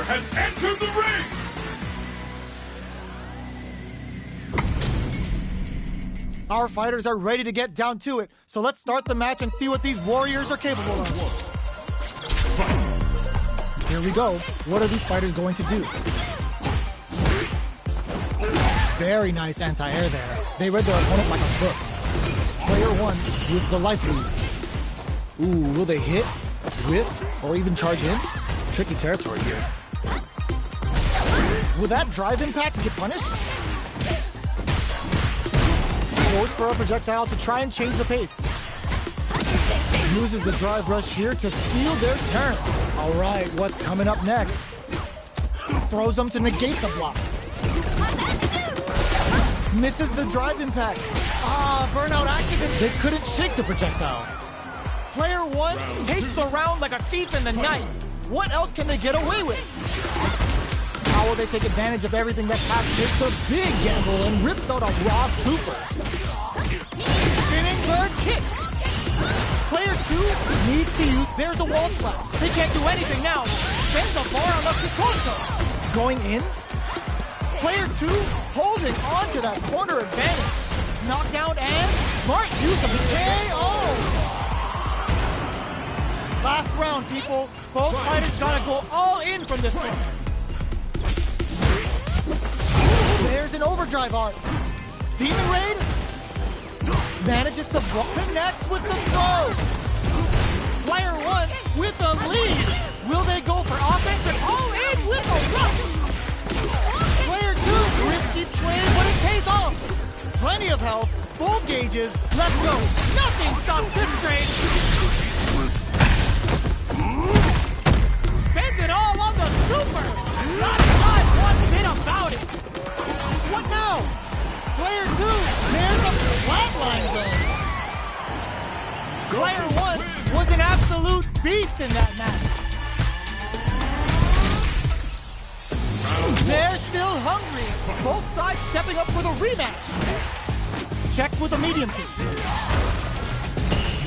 has entered the ring! Our fighters are ready to get down to it, so let's start the match and see what these warriors are capable of. Here we go. What are these fighters going to do? Very nice anti-air there. They read their opponent like a book. Player one with the life lead. Ooh, will they hit, whiff, or even charge in? Tricky territory here. Will that drive impact get punished? Goes for a projectile to try and change the pace. Uses the drive rush here to steal their turn. All right, what's coming up next? Throws them to negate the block. Misses the drive impact. Burnout activated. They couldn't shake the projectile. Player one takes the round like a thief in the night. What else can they get away with? How will they take advantage of everything that's happened? It's a big gamble and rips out a raw super. Spinning bird kick. Player two needs to use. There's a wall splat. They can't do anything now. Spins a bar on the Picoso. Going in. Player two holding on to that corner advantage. Knockdown and smart use of the KO. Last round, people. Both fighters gotta go all in from this one. There's an overdrive art. Demon Raid manages to block. Connects with the throw. Player one with the lead. Will they go for offense and all in with a rush? Player two, risky play, but it pays off. Plenty of health, full gauges. Let's go. Nothing stops this train. Spends it all on the super. Not one bit about it. What now? Player two, there's a flatline zone. Player one was an absolute beast in that match. They're still hungry. Both sides stepping up for the rematch. Checks with a medium kick.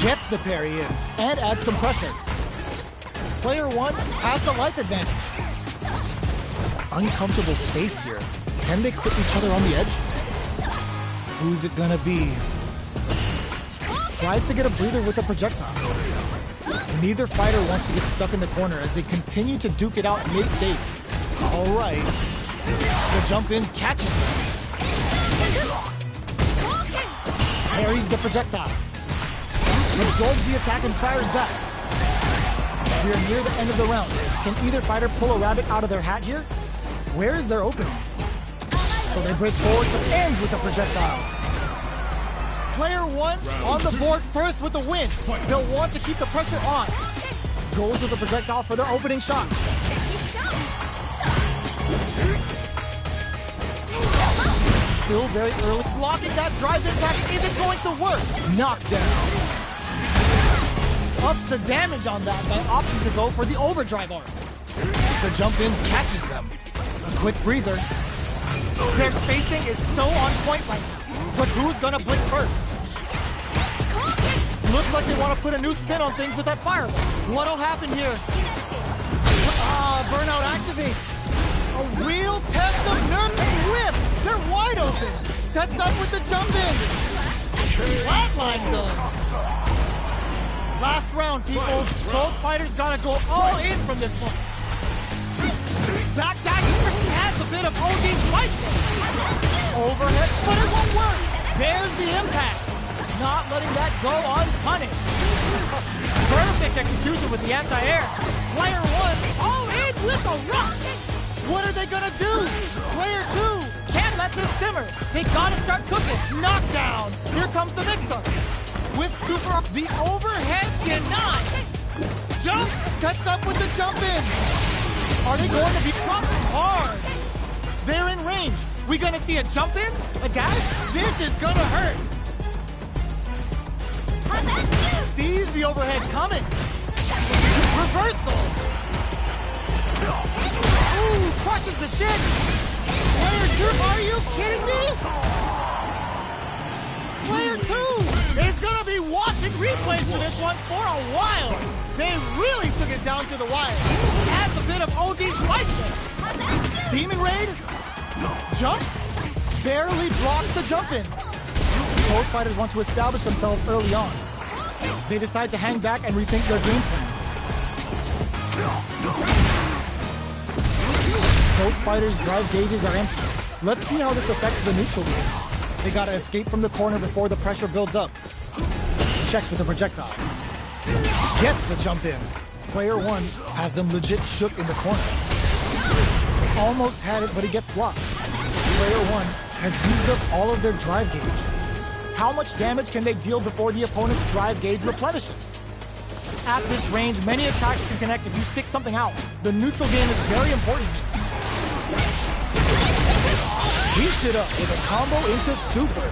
Gets the parry in and adds some pressure. Player one has the life advantage. Uncomfortable space here. Can they clip each other on the edge? Who's it gonna be? Tries to get a breather with a projectile. Neither fighter wants to get stuck in the corner as they continue to duke it out mid-stage. All right. The jump in catches them. Parries the projectile. Absorbs the attack and fires back. We are near the end of the round. Can either fighter pull a rabbit out of their hat here? Where is their opening? So they break forward to ends with a projectile. Player one on the board first with the win. They'll want to keep the pressure on. Goes with a projectile for their opening shot. Still very early. Blocking that drive impact isn't going to work. Knockdown. Ups the damage on that by opting to go for the overdrive arm. The jump in catches them. A quick breather. Their spacing is so on point right now. But who's gonna blink first? Looks like they want to put a new spin on things with that fireball. What'll happen here? Burnout activates. A real test of nerve and whip. They're wide open. Sets up with the jump in. Flatline zone. Last round, people. Both fighters gotta go all in from this point. Backdash adds a bit of OD spice. Overhead, but it won't work. There's the impact. Not letting that go unpunished. Perfect execution with the anti-air. Player one, all in with a rush. What are they gonna do? Player two, can't let this simmer. They gotta start cooking. Knockdown. Here comes the mix-up. With super, the overhead denied. Jump, sets up with the jump in. Are they going to be dropped hard? They're in range. We gonna see a jump in? A dash? This is gonna hurt. Sees the overhead coming. Reversal. Ooh, crushes the shin. Player two, are you kidding me? Player two. is gonna be watching replays for this one for a while. They really took it down to the wire. Adds a bit of OD spice there. Demon Raid jumps, barely blocks the jump in. Both fighters want to establish themselves early on. They decide to hang back and rethink their game plans. Both fighters' drive gauges are empty. Let's see how this affects the neutral gauge. They gotta escape from the corner before the pressure builds up. Checks with the projectile. Gets the jump in. Player one has them legit shook in the corner. Almost had it, but he gets blocked. Player one has used up all of their drive gauge. How much damage can they deal before the opponent's drive gauge replenishes? At this range, many attacks can connect if you stick something out. The neutral game is very important. Heats it up with a combo into super.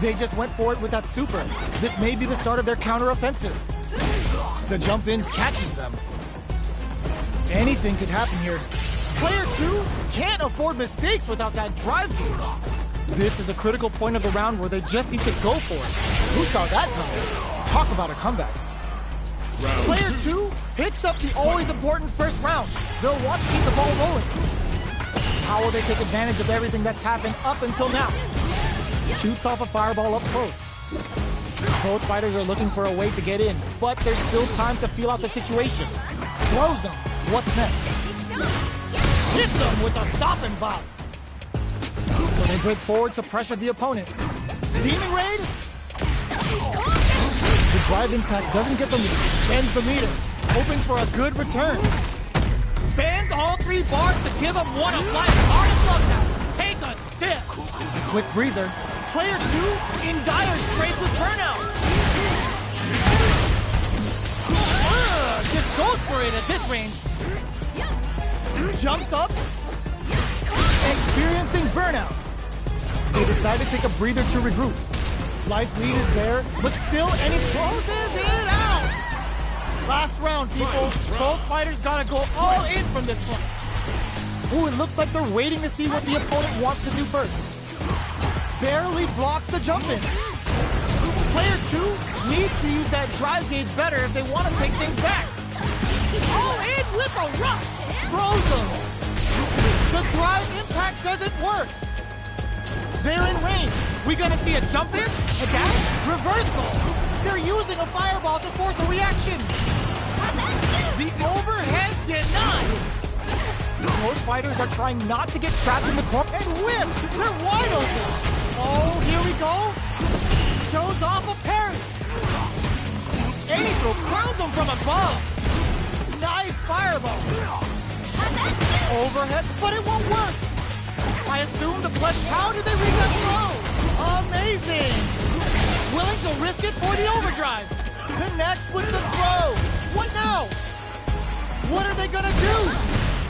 They just went for it with that super. This may be the start of their counter-offensive. The jump in catches them. Anything could happen here. Player two can't afford mistakes without that drive gauge. This is a critical point of the round where they just need to go for it. Who saw that coming? Talk about a comeback. Player two picks up the always important first round. They'll want to keep the ball rolling. How will they take advantage of everything that's happened up until now? Shoots off a fireball up close. Both fighters are looking for a way to get in, but there's still time to feel out the situation. Throws them. What's next? Hits them with a stop and bop. So they break forward to pressure the opponent. Demon Raid? The drive impact doesn't get the lead. Spends the meter, hoping for a good return. Spans all three bars to give him one of life's hardest love now. Take a sip. Quick breather. Player two in dire straits with burnout. Just goes for it at this range. Jumps up. Experiencing burnout. They decide to take a breather to regroup. Life lead is there, but still, and it closes it out. Last round, people. Both fighters gotta go all in from this point. Ooh, it looks like they're waiting to see what the opponent wants to do first. Barely blocks the jump in. Player two needs to use that drive gauge better if they want to take things back. All in with a rush. Throws them. The drive impact doesn't work. They're in range. We gonna see a jump in, a dash, reversal. They're using a fireball to force a reaction. The overhead denied. Both fighters are trying not to get trapped in the corner and whip. They're wide open. Oh, here we go. Shows off a parry. Anythrow crowns him from above. Nice fireball. Overhead, but it won't work. I assume the pledge. How did they read that throw? Amazing. Willing to risk it for the overdrive. Connects with the throw. What now? What are they gonna do?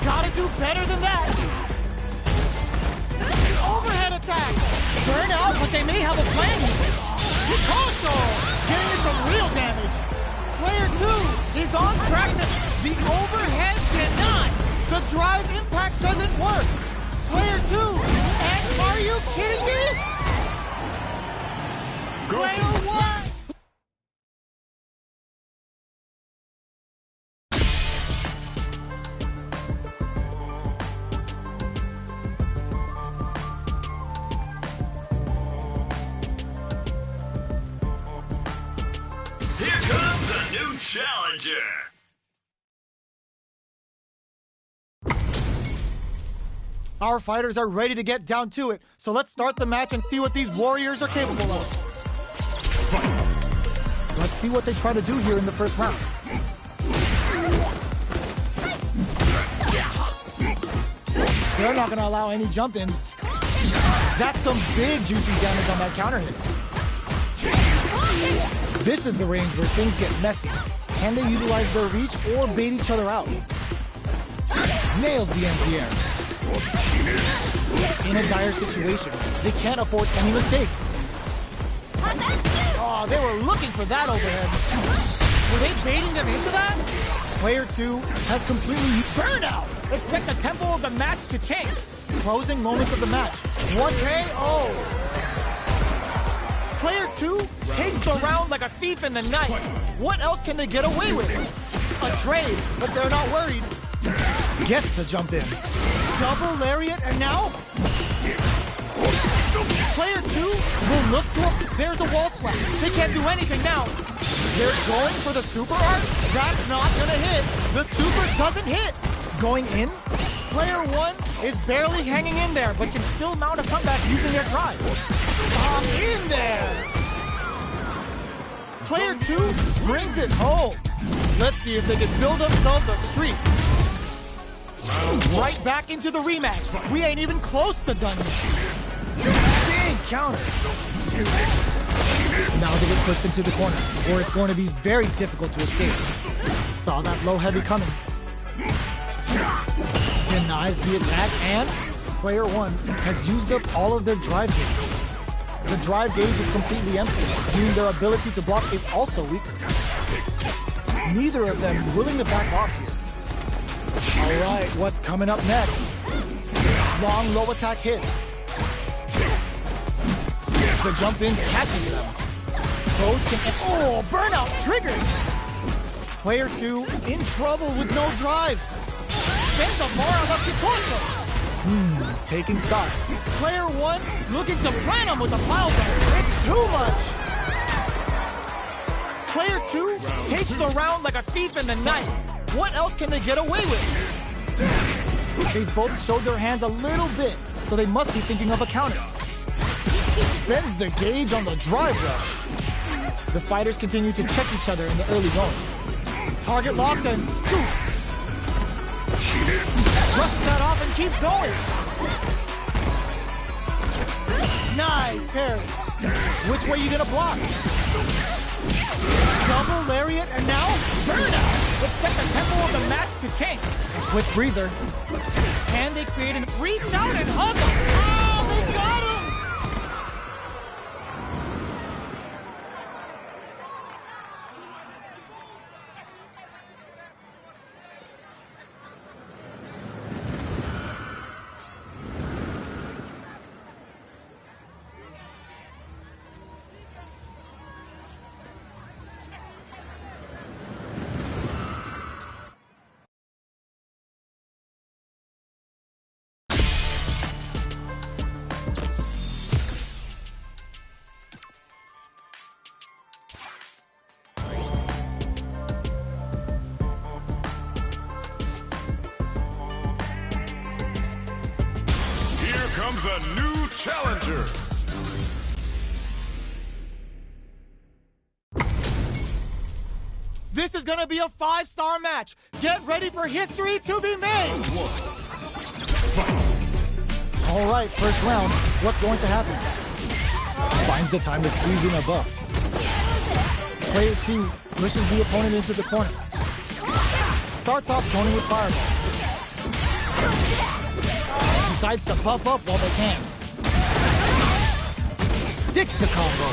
Gotta do better than that. Overhead attack. Burn out, but they may have a plan here. Caution! Getting in some real damage. Player two is on track to the overhead denied. The drive impact doesn't work. Player two, and are you kidding me? Player one. Here comes a new challenger. Our fighters are ready to get down to it, so let's start the match and see what these warriors are capable of. Let's see what they try to do here in the first round. They're not going to allow any jump-ins. That's some big juicy damage on that counter hit. This is the range where things get messy. Can they utilize their reach or bait each other out? Nails the anti-air. In a dire situation, they can't afford any mistakes. Oh, they were looking for that overhead. Were they baiting them into that? Player two has completely burnout. Expect the tempo of the match to change. Closing moments of the match. 1 KO. Player 2 takes the round like a thief in the night. What else can they get away with? A trade, but they're not worried. Gets the jump in. Double lariat, and now? Player 2 will look to him. There's the wall splash. They can't do anything now. They're going for the super art. That's not gonna hit. The super doesn't hit. Going in? Player 1 is barely hanging in there, but can still mount a comeback using their drive. Bomb in there! Player 2 brings it home. Let's see if they can build themselves a streak. Right back into the rematch. We ain't even close to done yet. Big counter. Now they get pushed into the corner, or it's going to be very difficult to escape. Saw that low heavy coming. Denies the attack, and player 1 has used up all of their drive gauge. The drive gauge is completely empty, meaning their ability to block is also weaker. Neither of them willing to back off here. Alright, what's coming up next? Long low attack hit. The jump in catches them. Both can... Oh, burnout triggered! Player 2 in trouble with no drive. Taking stock. Player 1 looking to plant him with a pile driver. It's too much. Player 2 takes the round like a thief in the night. What else can they get away with? They both showed their hands a little bit, so they must be thinking of a counter. Spends the gauge on the drive rush. The fighters continue to check each other in the early going. Target locked and scoop. Brushes that off and keeps going. Nice parry. Which way you gonna block? Double lariat, and now burnout. Expect the tempo of the match to change. A quick breather. Can they create an reach out and hug him? Oh, they got him! Comes a new challenger. This is gonna be a 5-star match. Get ready for history to be made. All right, first round. What's going to happen? Finds the time to squeeze in a buff. Player 2 pushes the opponent into the corner. Starts off zoning with fireball. Decides to buff up while they can. Sticks the combo.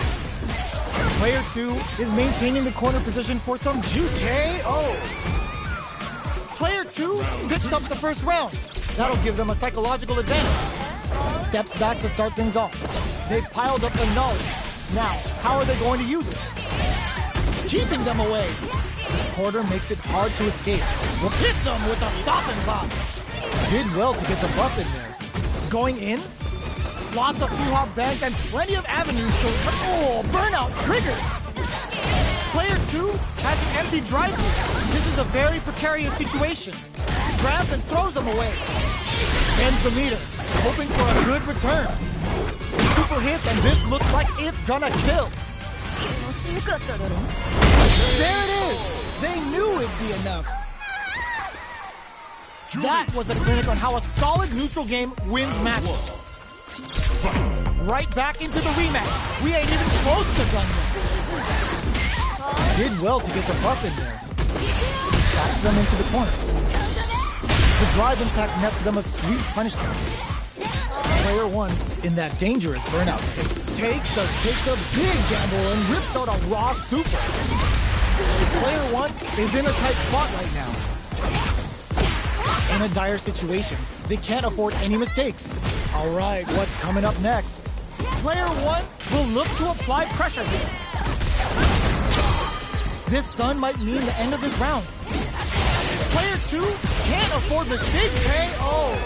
Player 2 is maintaining the corner position for some juice KO. Player 2 picks up the first round. That'll give them a psychological advantage. Steps back to start things off. They've piled up the knowledge. Now, how are they going to use it? Keeping them away. Porter makes it hard to escape. Hits them with a stop and pop. Did well to get the buff in there. Going in, lots of free-hop bank and plenty of avenues to... Oh, burnout triggered! Player 2 has an empty drive through. This is a very precarious situation. Grabs and throws them away. Ends the meter, hoping for a good return. Super hits, and this looks like it's gonna kill. There it is! They knew it'd be enough. That was a clinic on how a solid neutral game wins matches. Right back into the rematch. We ain't even close to done yet. Did well to get the buff in there. Backs them into the corner. The drive impact nets them a sweet punishment. Player 1 in that dangerous burnout state takes a big gamble and rips out a raw super. Player 1 is in a tight spot right now. In a dire situation, they can't afford any mistakes. All right, what's coming up next? Player 1 will look to apply pressure here. This stun might mean the end of this round. Player 2 can't afford mistakes. KO.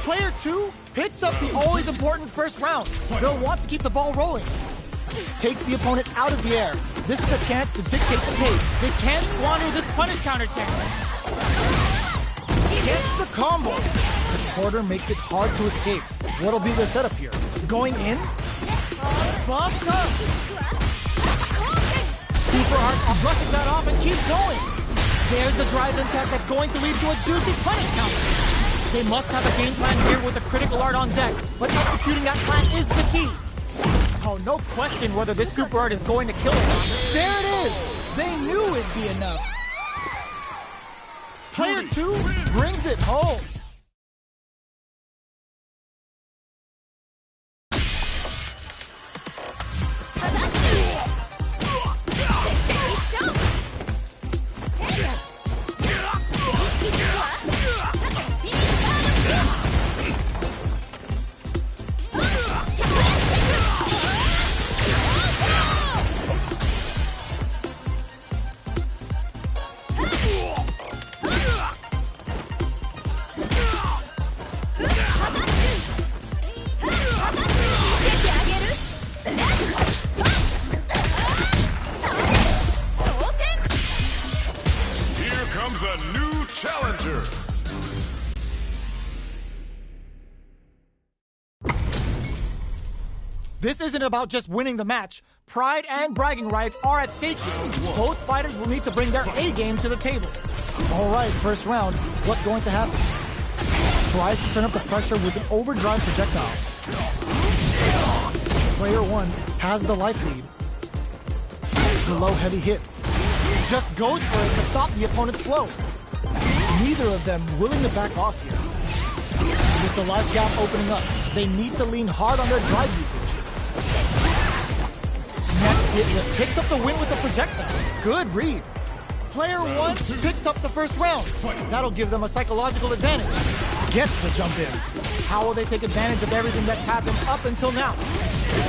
Player 2 picks up the always important first round. They'll want to keep the ball rolling. Takes the opponent out of the air. This is a chance to dictate the pace. They can't squander this punish counter chance. Gets the combo. The quarter makes it hard to escape. What'll be the setup here? Going in? Bumps up. Super hard brushes that off and keeps going. There's the drive impact that's going to lead to a juicy punish counter. They must have a game plan here with a critical art on deck, but executing that plan is the key. Oh, no question whether this super art is going to kill it. There it is! They knew it'd be enough. Player 2 brings it home. A new challenger. This isn't about just winning the match. Pride and bragging rights are at stake here. Both fighters will need to bring their A game to the table. All right, first round. What's going to happen? Tries to turn up the pressure with an overdrive projectile. Player 1 has the life lead. Below heavy hits. Just goes for it to stop the opponent's flow. Neither of them willing to back off here. With the life gap opening up, they need to lean hard on their drive usage. Next hit picks up the win with the projectile. Good read. Player 1 picks up the first round. That'll give them a psychological advantage. Gets the jump in. How will they take advantage of everything that's happened up until now?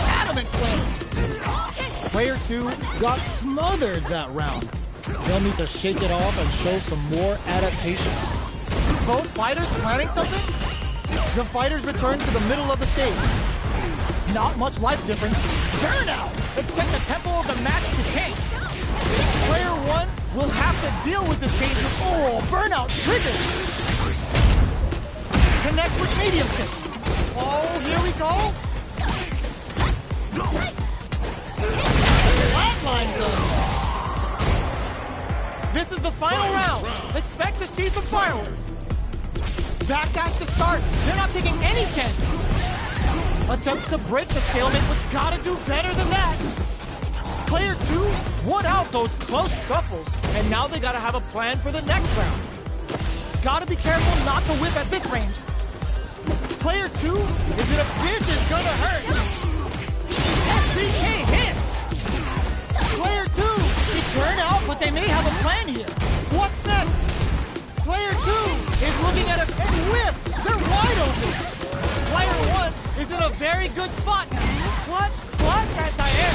Adamant flame. Player 2 got smothered that round. They'll need to shake it off and show some more adaptation. Both fighters planning something? The fighters return to the middle of the stage. Not much life difference. Burnout! Expect the tempo of the match to change. Player 1 will have to deal with this danger. Oh, burnout triggered! Connect with medium stick. Oh, here we go. Flatline zone. This is the final round. Expect to see some fireworks. Backdash to start. They're not taking any chances. Attempts to break the stalemate, but gotta do better than that. Player 2 won out those close scuffles, and now they gotta have a plan for the next round. Gotta be careful not to whip at this range. Player 2 is in a this is gonna hurt. SBK hits. Player 2 is burn out, but they may have a plan here. What's next? Player 2 is looking at a whiffs. They're wide open. Player 1 is in a very good spot. Clutch, anti-air.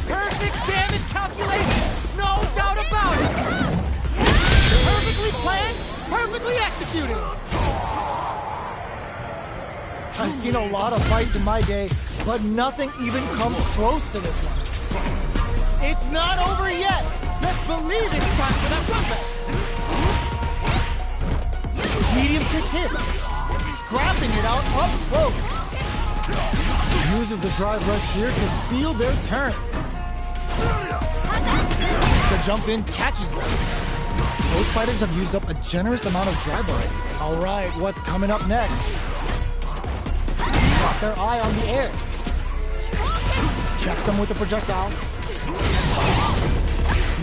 Perfect damage calculation. No doubt about it. Perfectly planned, perfectly executed. I've seen a lot of fights in my day, but nothing even comes close to this one. It's not over yet. Let's believe it's time for that comeback. Medium kick hit. Scrapping it out up close. Uses the drive rush here to steal their turn. The jump in catches them. Both fighters have used up a generous amount of drive already. All right, what's coming up next? Got their eye on the air. Checks them with the projectile.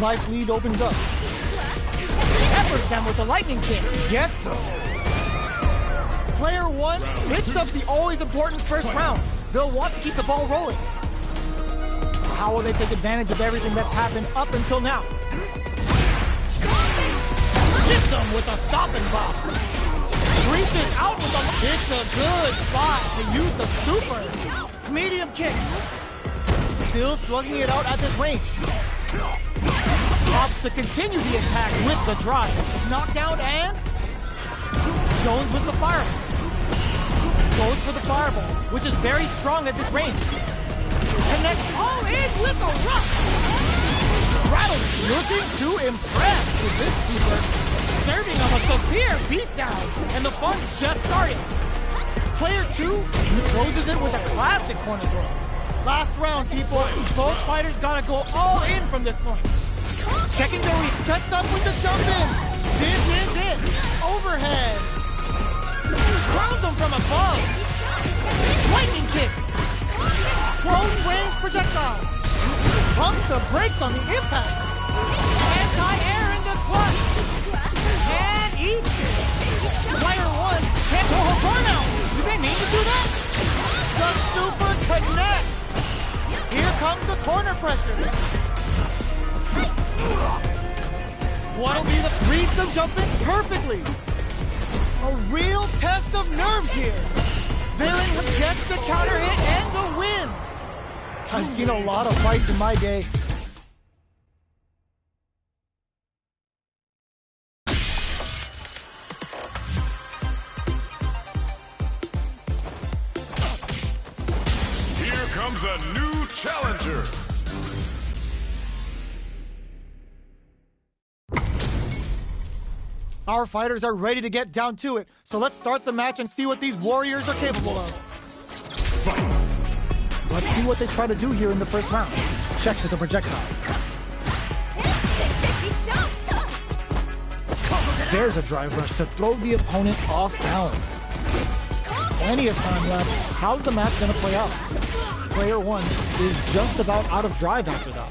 Life lead opens up. Peppers them with the lightning kick. Gets them. Player 1 picks up the always important first round. They'll want to keep the ball rolling. How will they take advantage of everything that's happened up until now? Hits them with a stopping block. reaches out with the... It's a good spot to use the super. Medium kick. Still slugging it out at this range. Opts to continue the attack with the drive. Knockdown and... Jones with the fireball. Goes for the fireball, which is very strong at this range. Connects all in with a rush. Rattle looking to impress with this super. Serving of a severe beatdown, and the fun's just starting. Player 2 closes it with a classic corner throw. Last round, people. Both fighters gotta go all in from this point. Checking the lead, sets up with the jump in. This is it. Overhead. Crowns him from above. Lightning kicks. Close range projectile. Pumps the brakes on the impact. Anti-air in the clutch. And eats it. Player 1 can't pull a burnout. Do they need to do that? The super connects. Here comes the corner pressure. What'll be the reads them jumping perfectly. A real test of nerves here. Villain gets the counter hit and the win. I've seen a lot of fights in my day. Here comes a new challenger. Our fighters are ready to get down to it, so let's start the match and see what these warriors are capable of. Fight. Let's see what they try to do here in the first round. Checks with the projectile. There's a drive rush to throw the opponent off balance. Plenty of time left. How's the match going to play out? Player 1 is just about out of drive after that.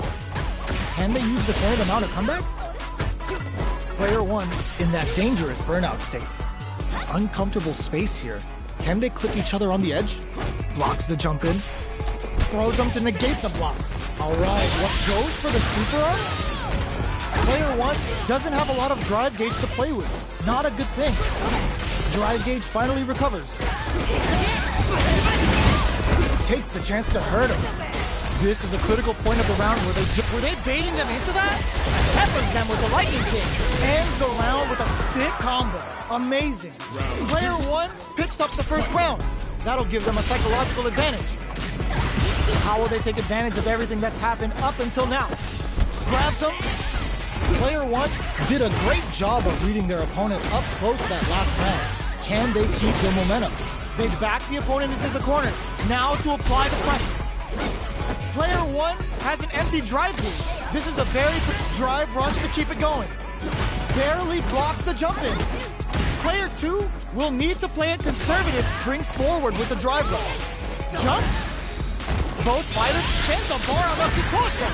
Can they use the third amount of comeback? Player 1 in that dangerous burnout state. Uncomfortable space here. Can they clip each other on the edge? Blocks the jump in. Throws them to negate the block. Alright, what goes for the super arm? Player 1 doesn't have a lot of drive gauge to play with. Not a good thing. Drive gauge finally recovers. Takes the chance to hurt him. This is a critical point of the round where were they baiting them into that? Peppers them with a lightning kick. Ends the round with a sick combo. Amazing. Player 1 picks up the first round. That'll give them a psychological advantage. How will they take advantage of everything that's happened up until now? Grabs him. Player 1 did a great job of reading their opponent up close that last round. Can they keep their momentum? They back the opponent into the corner. Now to apply the pressure. Player 1 has an empty drive gauge. This is a very drive rush to keep it going. Barely blocks the jump in. Player 2 will need to play it conservative, springs forward with the drive rush. Jump. Both fighters send the bar on the Kikosha.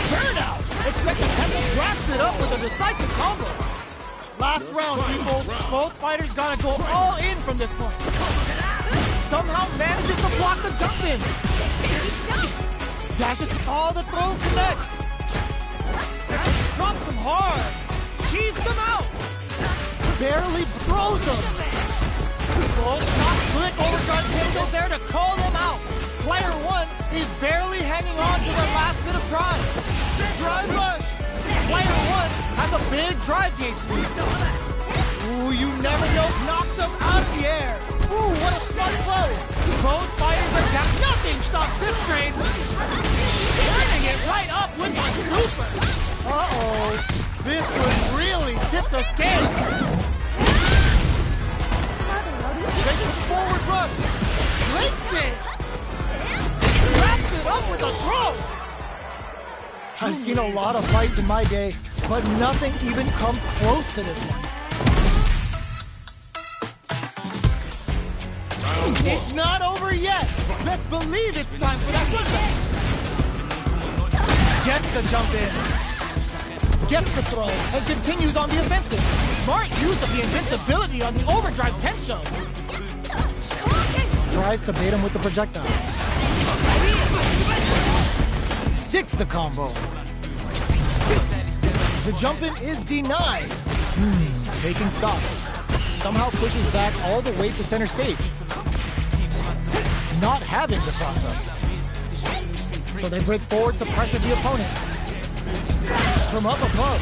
Burnout. Expect the Temple wraps it up with a decisive combo. Last round, people. Both fighters gotta go all in from this point. Somehow manages to block the jump in. Dashes all the throw connects. Drops them hard. Keeps them out. Barely throws them. Both not click overdrive Kendo there to call them out. Player 1 is barely hanging on to their last bit of drive. Drive rush. Player 1 has a big drive gauge lead. Ooh, you never know. Knocked them out of the air. Ooh, what a smart play. Both fighters are down. Nothing stops this train. Turning it right up with my super. Uh-oh. This could really tip the scale. Takes the forward rush. Breaks it. Wraps it up with a throw. I've seen a lot of fights in my day, but nothing even comes close to this one. It's not over yet. Best believe it's time for that comeback. Gets the jump in. Gets the throw and continues on the offensive. Smart use of the invincibility on the overdrive tension. Tries to bait him with the projectile. Sticks the combo. The jump in is denied. Taking stock. somehow pushes back all the way to center stage, not having the cross-up. So they break forward to pressure the opponent. From up above.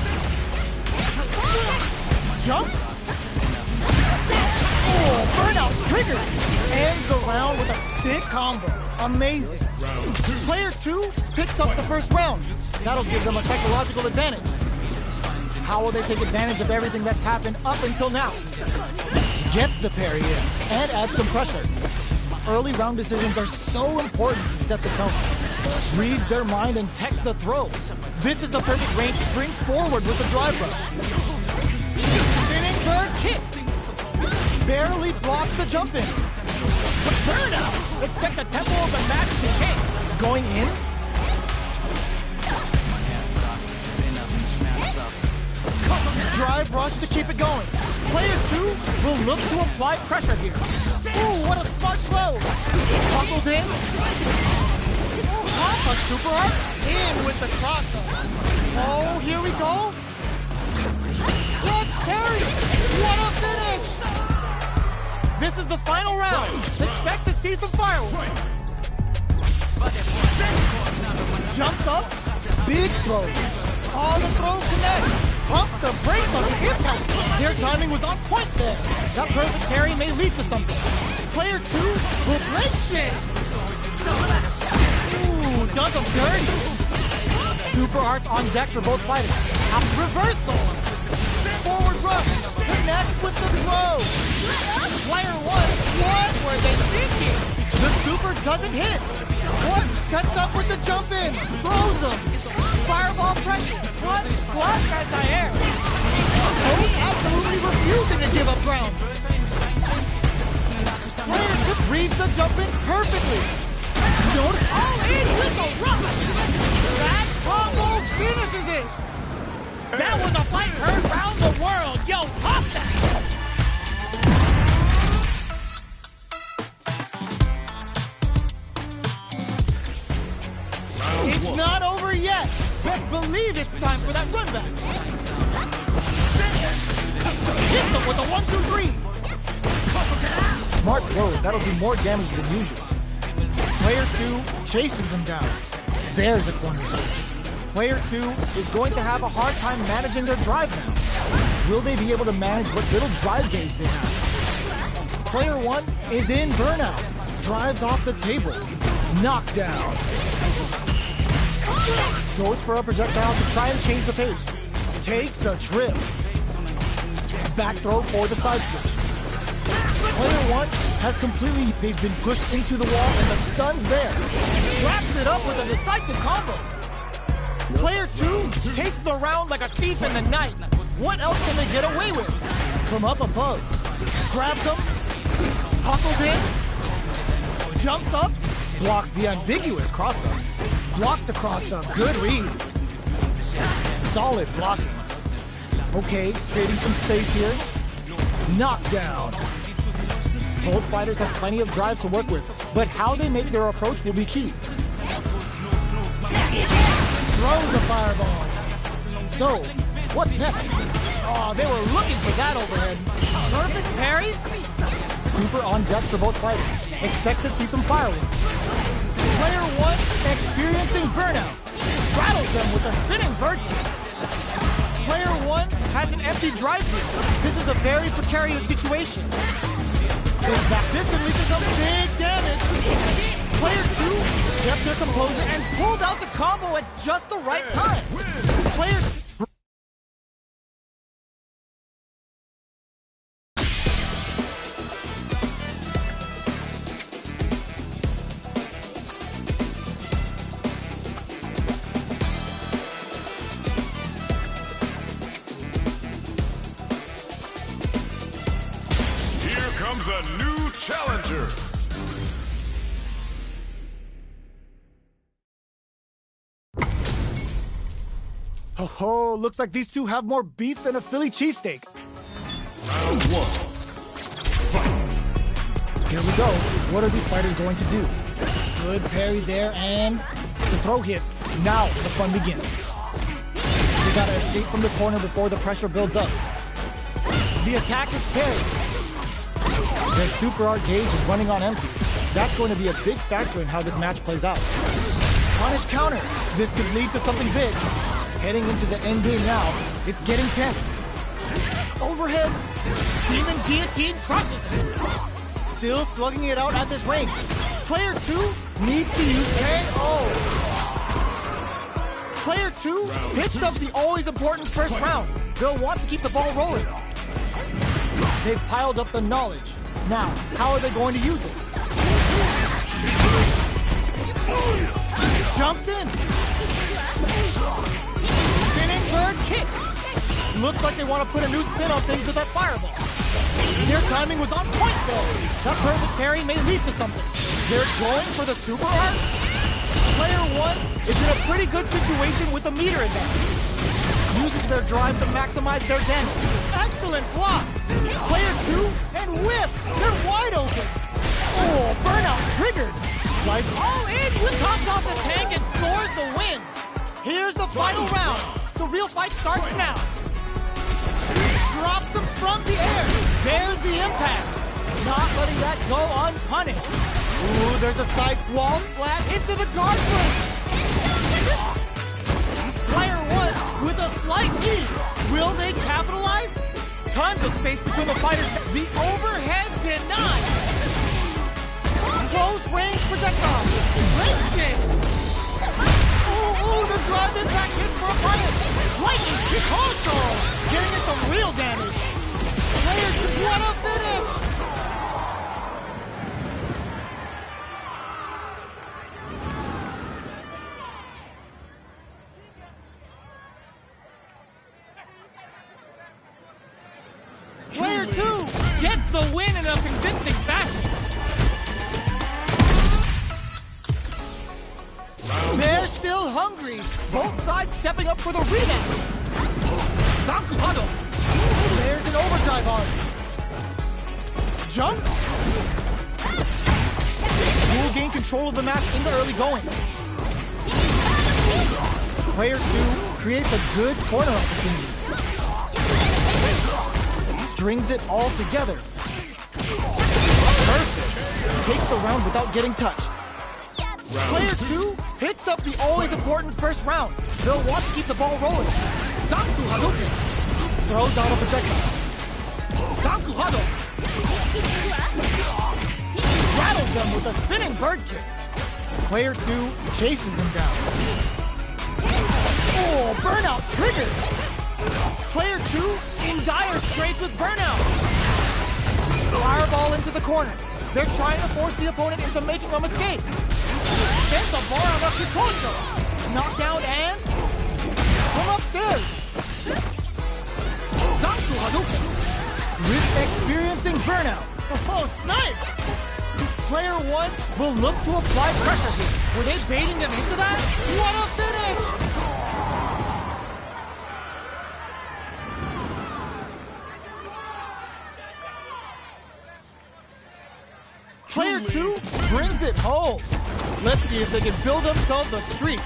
Jump. Oh, burnout triggered. Ends the round with a sick combo. Amazing. Player 2 picks up the first round. That'll give them a psychological advantage. How will they take advantage of everything that's happened up until now? Gets the parry in and adds some pressure. Early round decisions are so important to set the tone. Reads their mind and texts a throw. This is the perfect range. Springs forward with the drive rush. Spinning third kick. Barely blocks the jump in. Burnout! Expect the tempo of the match to change. Going in. Drive rush to keep it going. Player 2 will look to apply pressure here. Ooh, what a smart throw! Buckled in. Pop a super art in with the crossover. Oh, here we go. Let's parry! What a finish! This is the final round. Expect to see some fireworks. Jumps up. Big throw. All the throws connect. Pumps the brakes on the impact. Their timing was on point there. That perfect parry may lead to something. Player 2 will break shit. Ooh, does them dirt. Super arts on deck for both fighters. Out reversal. Forward rush. Connects with the throw. Player 1, what were they thinking? The super doesn't hit. What? Sets up with the jump in. Throws them. Fireball pressure. What? Block anti-air. Both absolutely refusing to give up ground. Player 2 reads the jump in perfectly. Notice all in with a rock. That combo finishes it. That was a fight heard round the world. Yo, pop that. It's not over yet. Best believe it's time for that run back. Hits them with a 1-2-3. Smart throw. That'll do more damage than usual. Player 2 chases them down. There's a corner switch. Player 2 is going to have a hard time managing their drive now. Will they be able to manage what little drive gauge they have? Player 1 is in burnout. Drives off the table. Knockdown. Goes for a projectile to try and change the pace. Takes a trip. Back throw for the side switch. Player 1 has completely, they've been pushed into the wall and the stun's there. Wraps it up with a decisive combo. Player 2 takes the round like a thief in the night. What else can they get away with? From up above. Grabs them. Huckled in. Jumps up. Blocks the ambiguous cross-up. Blocks the cross-up. Good read. Solid blocking. Okay, creating some space here. Knockdown. Both fighters have plenty of drive to work with, but how they make their approach will be key. Throws a fireball. So, what's next? Oh, they were looking for that overhead. Perfect parry. Super on deck for both fighters. Expect to see some fireworks. Player 1 experiencing burnout. Rattles them with a spinning bird kick. Player 1 has an empty drive here. This is a very precarious situation. In fact, this could lead to some big damage. Player 2 kept their composure and pulled out the combo at just the right time. Player comes a new challenger. Oh, looks like these two have more beef than a Philly cheesesteak. Round 1. Fight. Here we go. What are these fighters going to do? Good parry there, and the throw hits. Now the fun begins. They gotta escape from the corner before the pressure builds up. The attack is parried. Their super art gauge is running on empty. That's going to be a big factor in how this match plays out. Punish counter. This could lead to something big. Heading into the end game now, it's getting tense. Overhead. Demon Guillotine crushes it. Still slugging it out at this range. Player 2 needs to use KO. Player 2 picks up the always important first round. They'll want to keep the ball rolling. They've piled up the knowledge. Now, how are they going to use it? Jumps in. Spinning bird kick. Looks like they want to put a new spin on things with that fireball. Their timing was on point there. That perfect parry may lead to something. They're going for the super art. Player 1 is in a pretty good situation with the meter advantage. Uses their drive to maximize their damage. Excellent block. Player 2 and whips. They're wide open. Oh, burnout triggered. Life all in. Tops off the tank and scores the win. Here's the final round. The real fight starts now. Drops them from the air. There's the impact. Not letting that go unpunished. Ooh, there's a side wall splat into the guard plate. Player 1 with a slight lead. Will they capitalize? Tons of space between the fighters. The overhead denied. Close range projectile. Lifted. Ooh, the drive impact hits for a punish. Lightning Picosso. Getting it some real damage. Player 2, what a finish. Player 2 gets the win in a convincing fashion. They're still hungry. Both sides stepping up for the rematch. Zankuhado. There's an overdrive on. Jump. Will gain control of the match in the early going. Player 2 creates a good corner opportunity. Strings it all together. Perfect. Takes the round without getting touched. Player 2 picks up the always important first round. They'll want to keep the ball rolling. Zanku Hadouken. Throws out a projectile. Zanku Hado. Rattles them with a spinning bird kick. Player 2 chases them down. Oh, burnout triggered. Player 2 in dire straits with burnout. Fireball into the corner. They're trying to force the opponent into making a mistake. Bends the bar on a Picosso. Knockdown and from upstairs. Zanku Hadouken. Risk experiencing burnout. Oh, snipe! Player 1 will look to apply pressure here. Were they baiting them into that? What a finish! Player 2 brings it home. Let's see if they can build themselves a streak.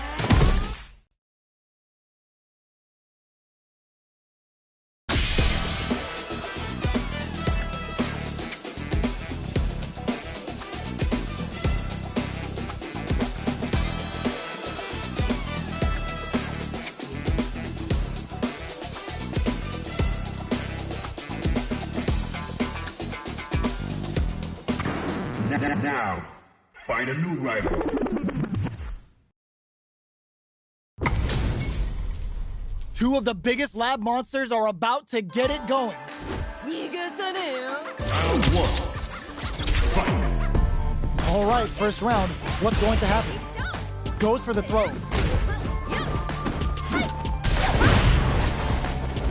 Now, find a new rival. Two of the biggest lab monsters are about to get it going. Round 1. Fight. All right, first round. What's going to happen? Goes for the throw.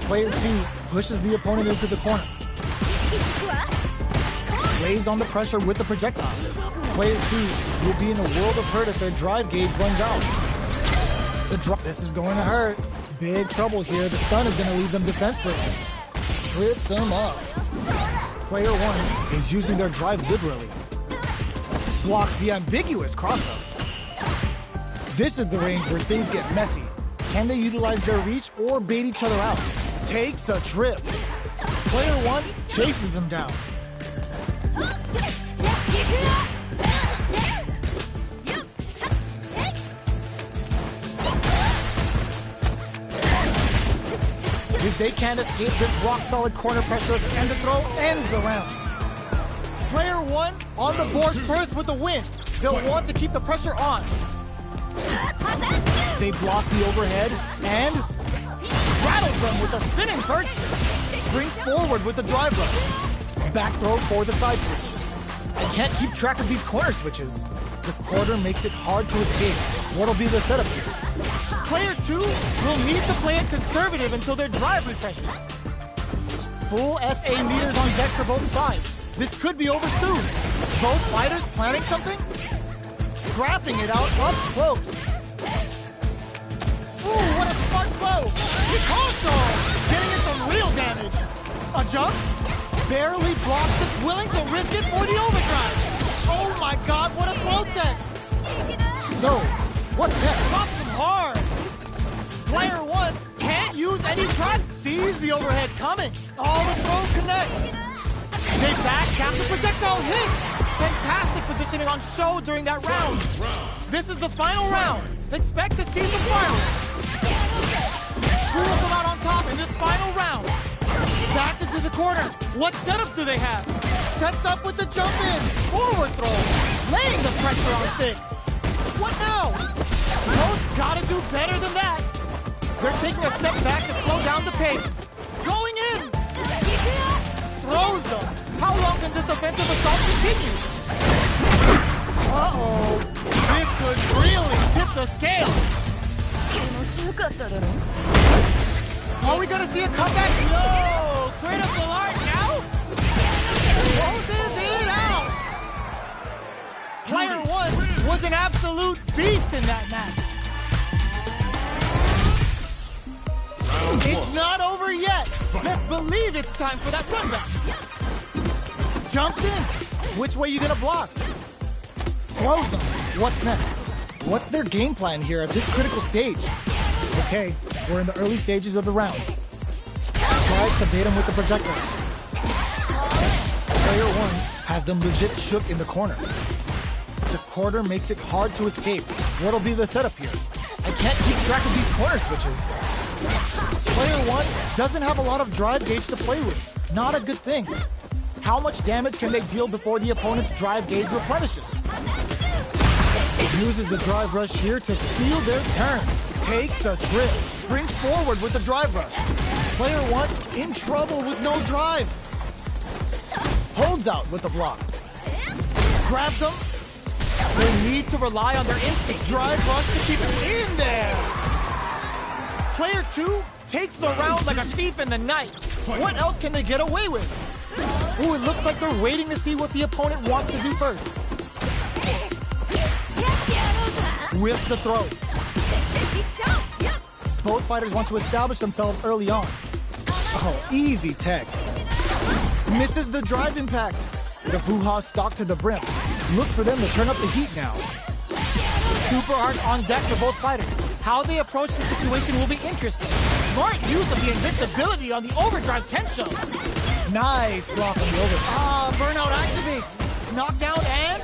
Player 2 pushes the opponent into the corner. Lays on the pressure with the projectile. Player 2 will be in a world of hurt if their drive gauge runs out. This is going to hurt. Big trouble here. The stun is going to leave them defenseless. Trips them up. Player 1 is using their drive liberally. Blocks the ambiguous crossup. This is the range where things get messy. Can they utilize their reach or bait each other out? Takes a trip. Player 1 chases them down. If they can't escape this rock-solid corner pressure, and the throw ends the round. Player 1 on the board first with the win. They'll want to keep the pressure on. They block the overhead and rattles them with a spinning bird. Springs forward with the drive rush. Back throw for the side switch. I can't keep track of these corner switches. The quarter makes it hard to escape. What'll be the setup here? Player 2 will need to play it conservative until their drive refreshes. Full SA meters on deck for both sides. This could be over soon. Both fighters planning something? Scrapping it out up close. Ooh, what a smart throw! Picasso! Getting it some real damage. A jump? Barely blocks it, willing to risk it for the overdrive. Oh my god, what a throw tech! So, what's next? Drops him hard. Player 1 can't use any drive. Sees the overhead coming. All the throw connects. They back cap the projectile hit. Fantastic positioning on show during that round. This is the final round. Expect to see some fireworks. Who will come out on top in this final round? Back into the corner. What setup do they have? Sets up with the jump in. Forward throw. Laying the pressure on thick. What now? Both gotta do better than that. They're taking a step back to slow down the pace. Going in. Throws them. How long can this offensive assault continue? Uh-oh. This could really tip the scale. Are we gonna see a comeback? No! Critical art now? Closes it out! Player 1 was an absolute beast in that match. It's not over yet. Best believe it's time for that run back. Jumps in. Which way you gonna block? Throws them. What's next? What's their game plan here at this critical stage? Okay, we're in the early stages of the round. Tries to bait him with the projectile. Player 1 has them legit shook in the corner. The quarter makes it hard to escape. What'll be the setup here? I can't keep track of these corner switches. Player 1 doesn't have a lot of drive gauge to play with. Not a good thing. How much damage can they deal before the opponent's drive gauge replenishes? Uses the drive rush here to steal their turn. Takes a trip. Springs forward with the drive rush. Player 1 in trouble with no drive. Holds out with the block. Grabs them. They need to rely on their instinct. Drive rush to keep it in there. Player 2 takes the round like a thief in the night. What else can they get away with? Ooh, it looks like they're waiting to see what the opponent wants to do first. Whips the throw. Both fighters want to establish themselves early on. Oh, easy tech. Misses the drive impact. The Fuha stock to the brim. Look for them to turn up the heat now. Super hard on deck for both fighters. How they approach the situation will be interesting. Smart use of the invincibility on the overdrive Tensho. Nice block on the overdrive. Burnout activates. Knockdown and...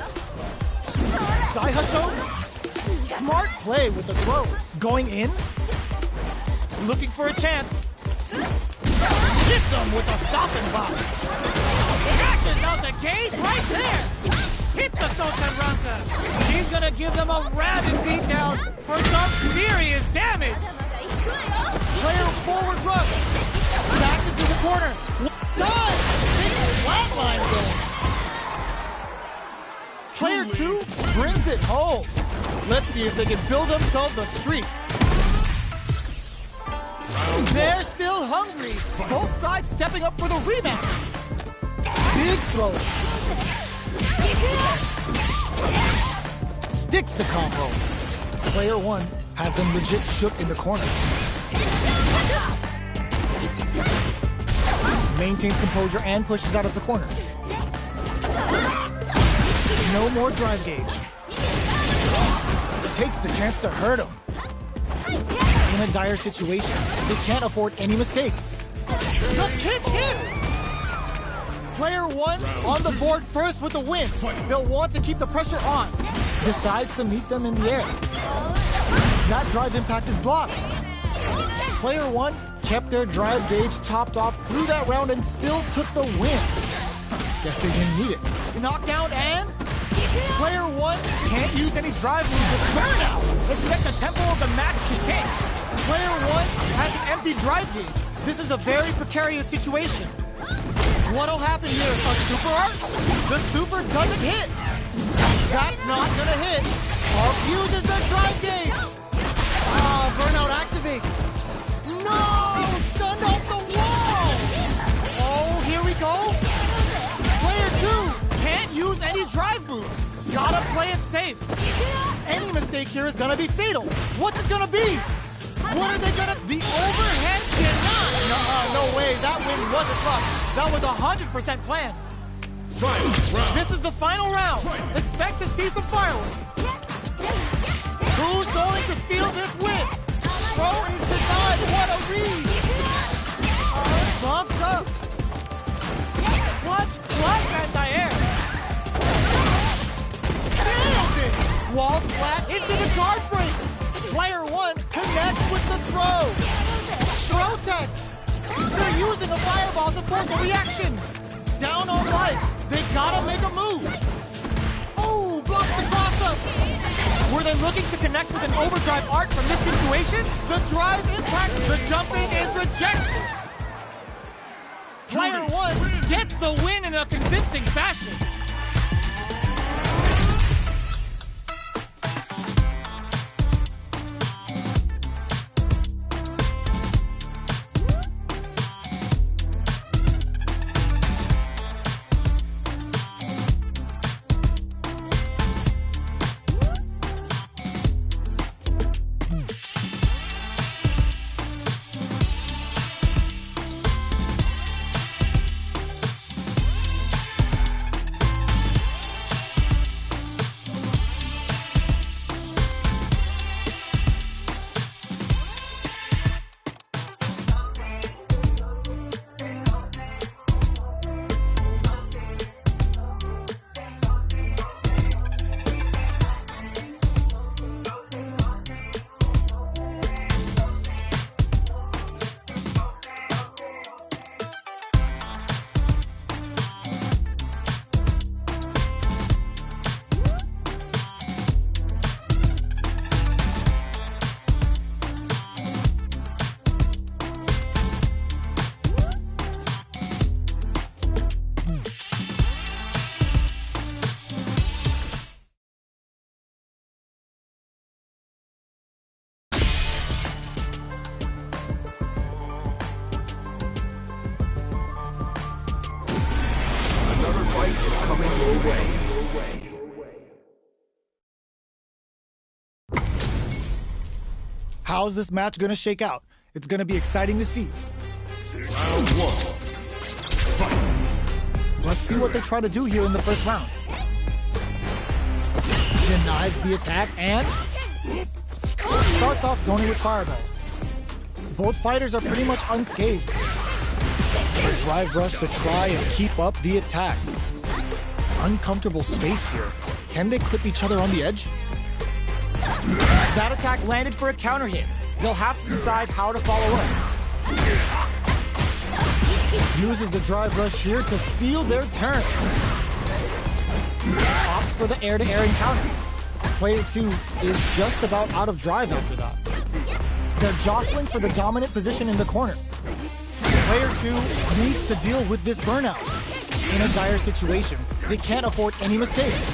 Saihasho. Smart play with the throw. Going in. Looking for a chance. Hits him with a stopping block. Crashes out the gate right there. Hit the Sotenranka. He's gonna give them a rabid beatdown for some serious damage. Player forward rush. Back into the corner. Stun. Flatline going. Player 2 brings it home. Let's see if they can build themselves a streak. They're still hungry. Both sides stepping up for the rematch. Big throw. Sticks the combo. Player 1 has them legit shook in the corner. Maintains composure and pushes out of the corner. No more drive gauge. Takes the chance to hurt him. In a dire situation, they can't afford any mistakes. The kick hits! Player 1 on the board first with the win. They'll want to keep the pressure on. Decides to meet them in the air. That drive impact is blocked. Player 1 kept their drive gauge topped off through that round and still took the win. Guess they didn't need it. Knockdown and player one can't use any drive moves with burnout. Expect the tempo of the match to tank. Player one has an empty drive gauge. This is a very precarious situation. What'll happen here? A super art? The super doesn't hit. That's not gonna hit. Hulk uses the drive gauge. Burnout activates. No! Stunned off the wall! Oh, here we go. Player two can't use any drive moves. Gotta play it safe. Any mistake here is gonna be fatal. What's it gonna be? What are they gonna... The overhead cannot... No way. That win wasn't luck. That was 100% planned. This is the final round. Expect to see some fireworks. Who's going to steal this win? Throw is denied. What a read. Bumps up. Watch clutch anti-air. Nails it. Walls flat into the guard break. Player one connects with the throw. Throw tech. They're using a fireball to force a reaction. Down on life. They gotta make a move. Oh, block the cross-up. Were they looking to connect with an overdrive art from this situation? The drive impact. The jumping is rejected. Player one gets the win in a convincing fashion. How's this match gonna shake out? It's gonna be exciting to see. Round one. Fight. Let's see what they try to do here in the first round. Denies the attack and starts off zoning with fireballs. Both fighters are pretty much unscathed. A drive rush to try and keep up the attack. Uncomfortable space here. Can they clip each other on the edge? That attack landed for a counter hit. They'll have to decide how to follow up. Uses the drive rush here to steal their turn. Opts for the air-to-air encounter. Player 2 is just about out of drive after that. They're jostling for the dominant position in the corner. Player 2 needs to deal with this burnout. In a dire situation, they can't afford any mistakes.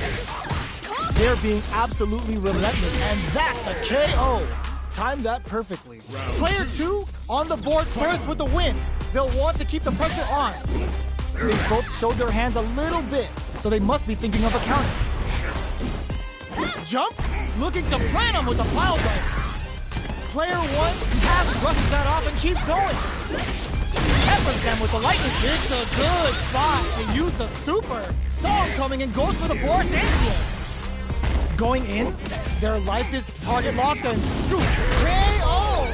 They're being absolutely relentless, and that's a KO. Timed that perfectly. Player 2 on the board first with the win. They'll want to keep the pressure on. They both showed their hands a little bit, so they must be thinking of a counter. Jumps, looking to plant him with a pile driver. Player 1 half brushes that off and keeps going. Peppers them with the lightning. It's a good spot to use the super. Saw him coming and goes for the Boris Antier. Going in, their life is target locked and scoop. KO!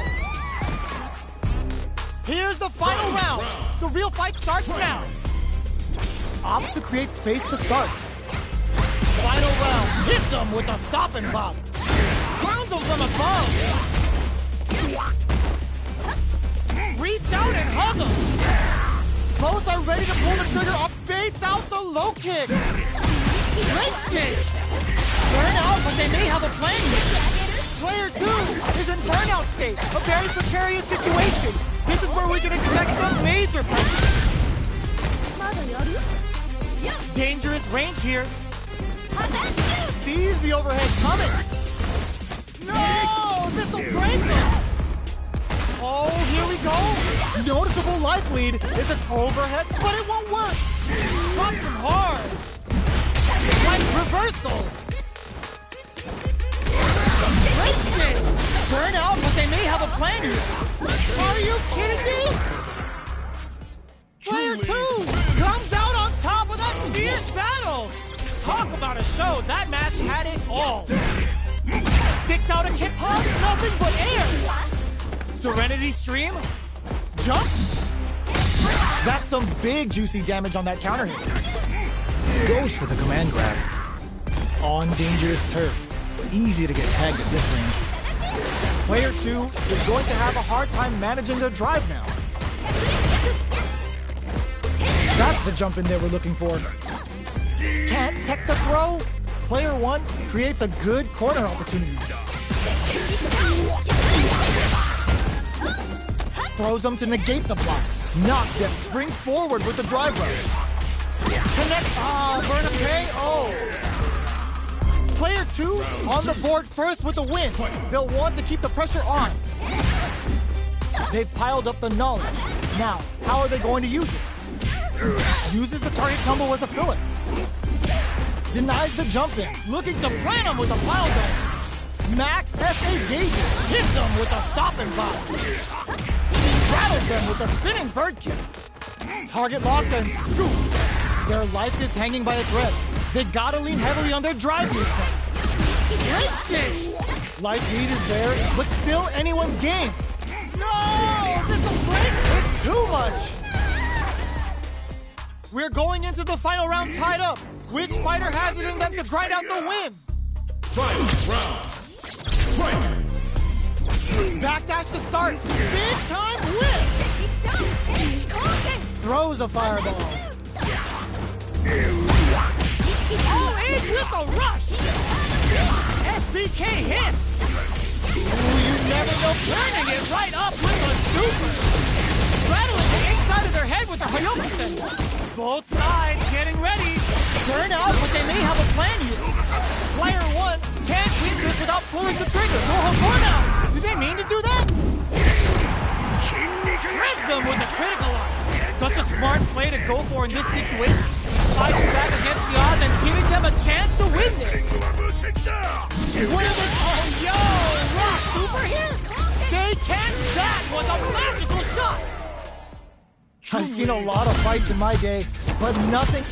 Here's the final round. The real fight starts now. Opts to create space to start. Final round. Hits him with a stop and pop. Crowns him from above. reach out and hug him. Both are ready to pull the trigger off. Baits out the low kick. Breaks it. Burn out, but they may have a plan here. Player 2 is in burnout state. A very precarious situation. This is where we can expect some major pressure. Dangerous range here. Sees the overhead coming. No! This'll break him! Oh, here we go! Noticeable life lead. Is an overhead, but it won't work! Drops him hard! Like reversal! Breaks it! Burn out, but they may have a plan here. Are you kidding me? Player 2 comes out on top of that fierce battle! Talk about a show, that match had it all. Sticks out a kick pump, nothing but air. Serenity Stream, jump. That's some big juicy damage on that counter hit. Goes for the command grab. On dangerous turf, easy to get tagged at this range. Player 2 is going to have a hard time managing their drive now. That's the jump in there we're looking for. Can't tech the throw. Player 1 creates a good corner opportunity. Throws him to negate the block. Knockdown springs forward with the drive rush. Connect. Burn a KO. Player 2 on the board first with the win. They'll want to keep the pressure on. They've piled up the knowledge. Now, how are they going to use it? Uses the target combo as a filler. Denies the jump in. Looking to plant him with a pile drive. Max SA gauges. Hits them with a stopping block. Rattles them with a spinning bird kick. Target locked and scoop. Their life is hanging by a thread. They gotta lean heavily on their drive movement. Breaks it. Life lead is there, but still anyone's game. No! This'll break. It's too much. We're going into the final round tied up. Which fighter has it in them to grind out the win? Final round. Fight! Backdash to start. Big time whip. Throws a fireball. Oh, in with a rush. SBK hits. Ooh, you never know. Burning it right up with a super. Rattling the inside of their head with a Hyokusen. Both sides getting ready. Burn out, but they may have a plan here. Player 1 can't keep this without pulling the trigger. Burn out. Do they mean to do that? Shreds them with a critical eye. Such a smart play to go for in this situation. Fighting back against the odds and giving them a chance to win this. What are they? Oh, yo! Rock super here? They can't. That was a magical shot. I've seen a lot of fights in my day, but nothing.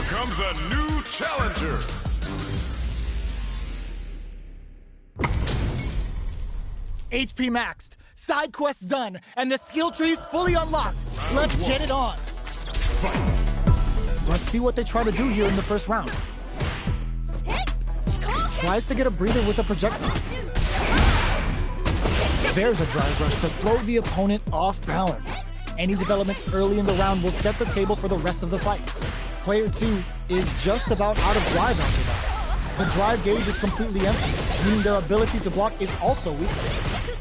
Comes a new challenger. HP maxed, side quests done, and the skill tree's fully unlocked. Let's get it on. Let's see what they try to do here in the first round. Tries to get a breather with a projectile. There's a drive rush to throw the opponent off balance. Any developments early in the round will set the table for the rest of the fight. Player 2 is just about out of drive after that. The drive gauge is completely empty, meaning their ability to block is also weak.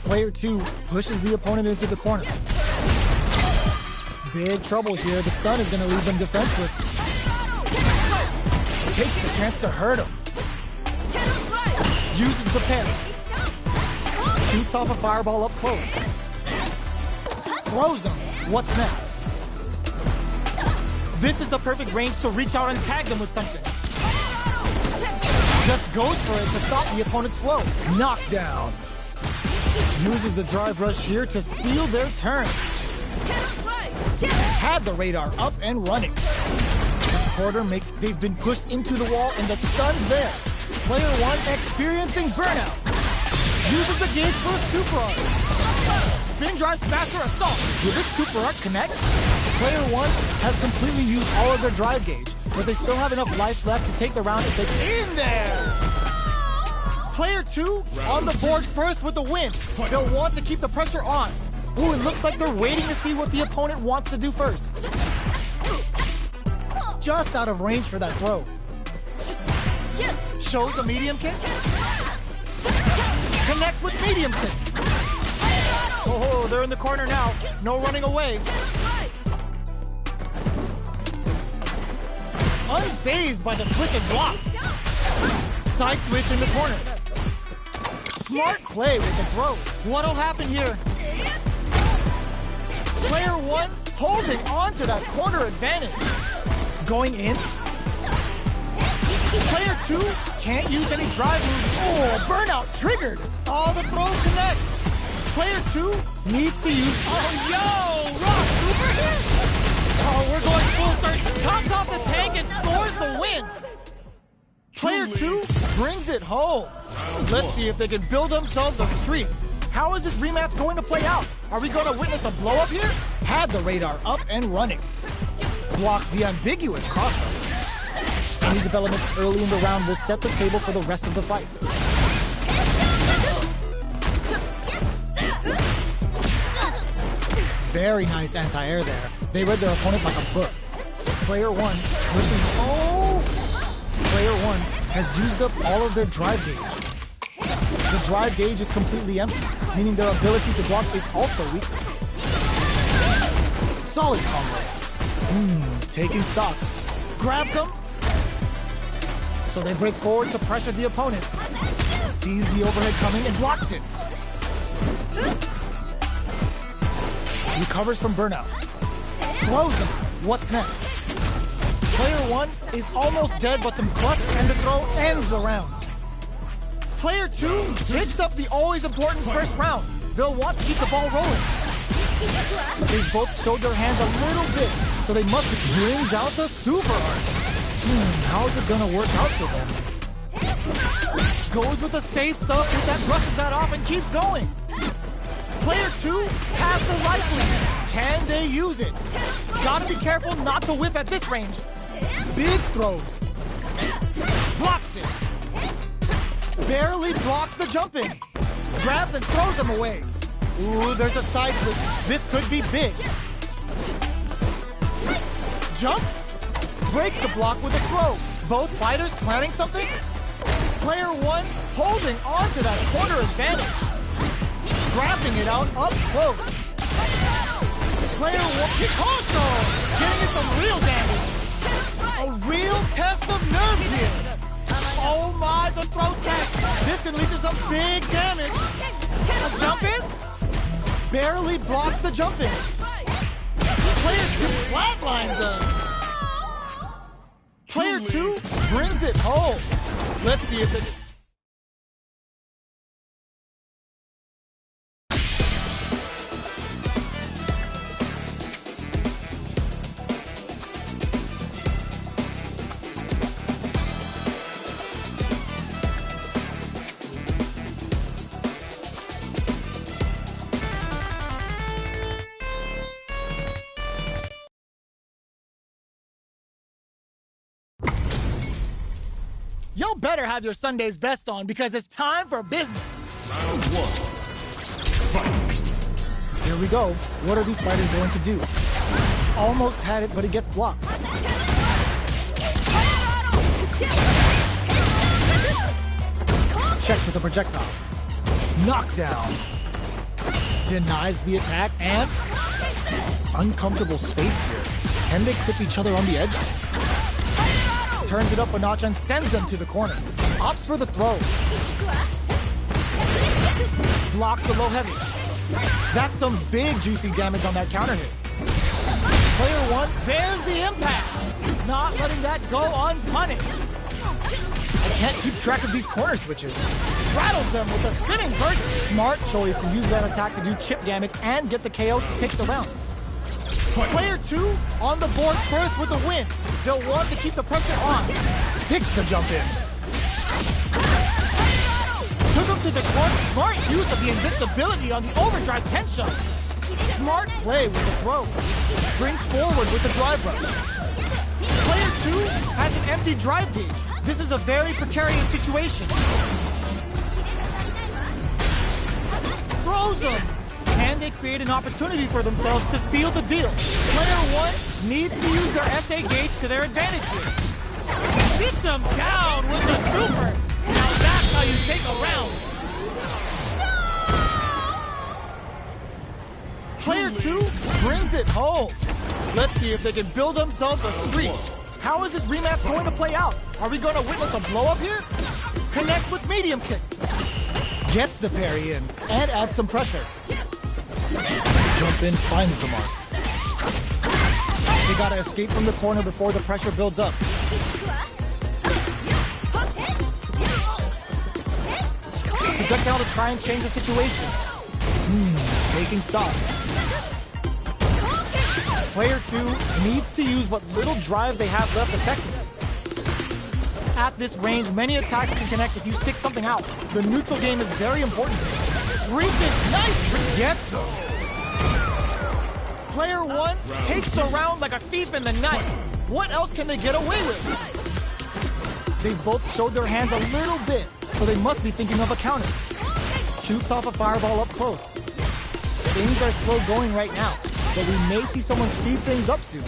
Player 2 pushes the opponent into the corner. Big trouble here. The stun is going to leave them defenseless. Takes the chance to hurt him. Uses the parry. shoots off a fireball up close. Throws him. What's next? This is the perfect range to reach out and tag them with something. Just goes for it to stop the opponent's flow. Knockdown. Uses the drive rush here to steal their turn. Had the radar up and running. Quarter makes they've been pushed into the wall and the stun's there. Player 1 experiencing burnout. Uses the gauge for a super arc. Spin drive smasher assault. Will this super arc connect? Player 1 has completely used all of their drive gauge, but they still have enough life left to take the round if they get in there. Player 2 on the board first with the win. They'll want to keep the pressure on. Ooh, it looks like they're waiting to see what the opponent wants to do first. Just out of range for that throw. Shows a medium kick. Connects with medium kick. Oh, they're in the corner now. No running away. Unfazed by the switch and blocks. Side switch in the corner. Smart play with the throw. What'll happen here? Player 1 holding on to that corner advantage. Going in. Player 2 can't use any drive moves. Oh, burnout triggered. All the throw connects. Player 2 needs to use. Oh, yo! Rock super hit! Oh, we're going full 30. Comes off the tank and scores the win. Player 2 brings it home. Let's see if they can build themselves a streak. How is this rematch going to play out? Are we going to witness a blow up here? Had the radar up and running. Blocks the ambiguous crossover. Any developments early in the round will set the table for the rest of the fight. Very nice anti-air there. They read their opponent like a book. Player 1 pushing. Oh! Player 1 has used up all of their drive gauge. The drive gauge is completely empty, meaning their ability to block is also weak. Solid combo. Taking stock. Grabs them. So they break forward to pressure the opponent. Sees the overhead coming and blocks it. Recovers from burnout. Throws him. What's next? Player 1 is almost dead, but some clutch and the throw ends the round. Player 2 picks up the always important first round. They'll want to keep the ball rolling. They've both showed their hands a little bit, so they must brings out the super arc. How's it gonna work out for them? Goes with the safe stuff that brushes that off and keeps going. Player 2 has the life lead. Can they use it? Gotta be careful not to whiff at this range. Big throws. Blocks it. Barely blocks the jump in. Grabs and throws him away. Ooh, there's a side switch. This could be big. Jumps. Breaks the block with a throw. Both fighters planning something. Player 1 holding on to that corner advantage. Scrapping it out up close. Player 1 Picasso getting in some real damage. A real test of nerves here. Oh my, the throw tech. This can lead to some big damage. A jump in? Barely blocks the jump in. Player 2 flatlines him. Player 2 brings it home. Let's see if it... Y'all better have your Sunday's best on because it's time for business. Round 1. Fight. Here we go. What are these fighters going to do? Almost had it, but it gets blocked. Checks with a projectile. Knockdown. Denies the attack and... uncomfortable space here. Can they clip each other on the edge? Turns it up a notch and sends them to the corner. Opts for the throw. Blocks the low heavy. That's some big juicy damage on that counter hit. Player 1 bears the impact. Not letting that go unpunished. I can't keep track of these corner switches. Rattles them with a spinning burst. Smart choice to use that attack to do chip damage and get the KO to take the round. Player 2 on the board first with a win. They'll want to keep the pressure on. Sticks the jump in. Took him to the corner. Smart use of the invincibility on the overdrive 10 shot. Smart play with the throw. Springs forward with the drive rush. Player 2 has an empty drive gauge. This is a very precarious situation. Throws them. Can they create an opportunity for themselves to seal the deal? Player 1 needs to use their SA gauge to their advantage here. Beats them down with the super. Now that's how you take a round. Player 2 brings it home. Let's see if they can build themselves a streak. How is this rematch going to play out? Are we going to witness a blow-up here? Connects with medium kick. Gets the parry in and adds some pressure. Jump in, finds the mark. They gotta escape from the corner before the pressure builds up. Projectile to try and change the situation. Taking stock. Player 2 needs to use what little drive they have left effectively. At this range, many attacks can connect if you stick something out. The neutral game is very important. Reaches, nice, gets him. Player 1 takes the round like a thief in the night. What else can they get away with? They both showed their hands a little bit, so they must be thinking of a counter. Shoots off a fireball up close. Things are slow going right now, but we may see someone speed things up soon.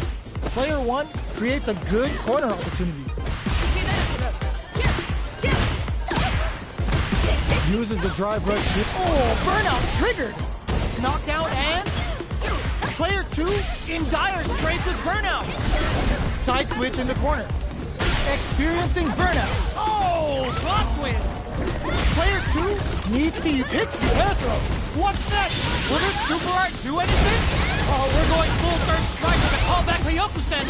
Player 1 creates a good corner opportunity. Uses the drive rush. Oh, burnout triggered. Knockdown and player 2 in dire straits with burnout. Side switch in the corner. Experiencing burnout. Oh, plot twist. Player 2 needs to hits the air throw. What's next? Will this super art do anything? Oh, we're going full third strike with a callback Hyokusen.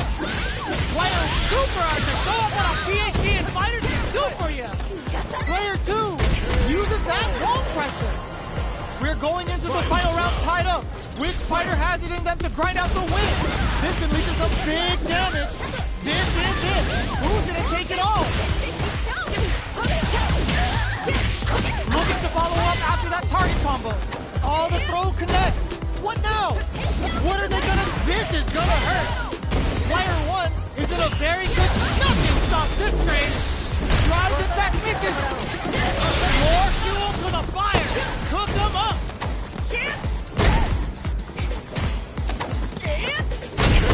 Player super art to show up what a PhD in fighters can do for you. Player 2 uses that wall pressure. We're going into the final round tied up. Which fighter has it in them to grind out the win? This can lead to some big damage. This is it. Who's gonna take it all? Looking to follow up after that target combo. All the throw connects. What now? What are they gonna? This is gonna hurt. Player 1 is in a very good. Nothing stops this train. Drives it back, misses. More fuel to the fire. Cook them up.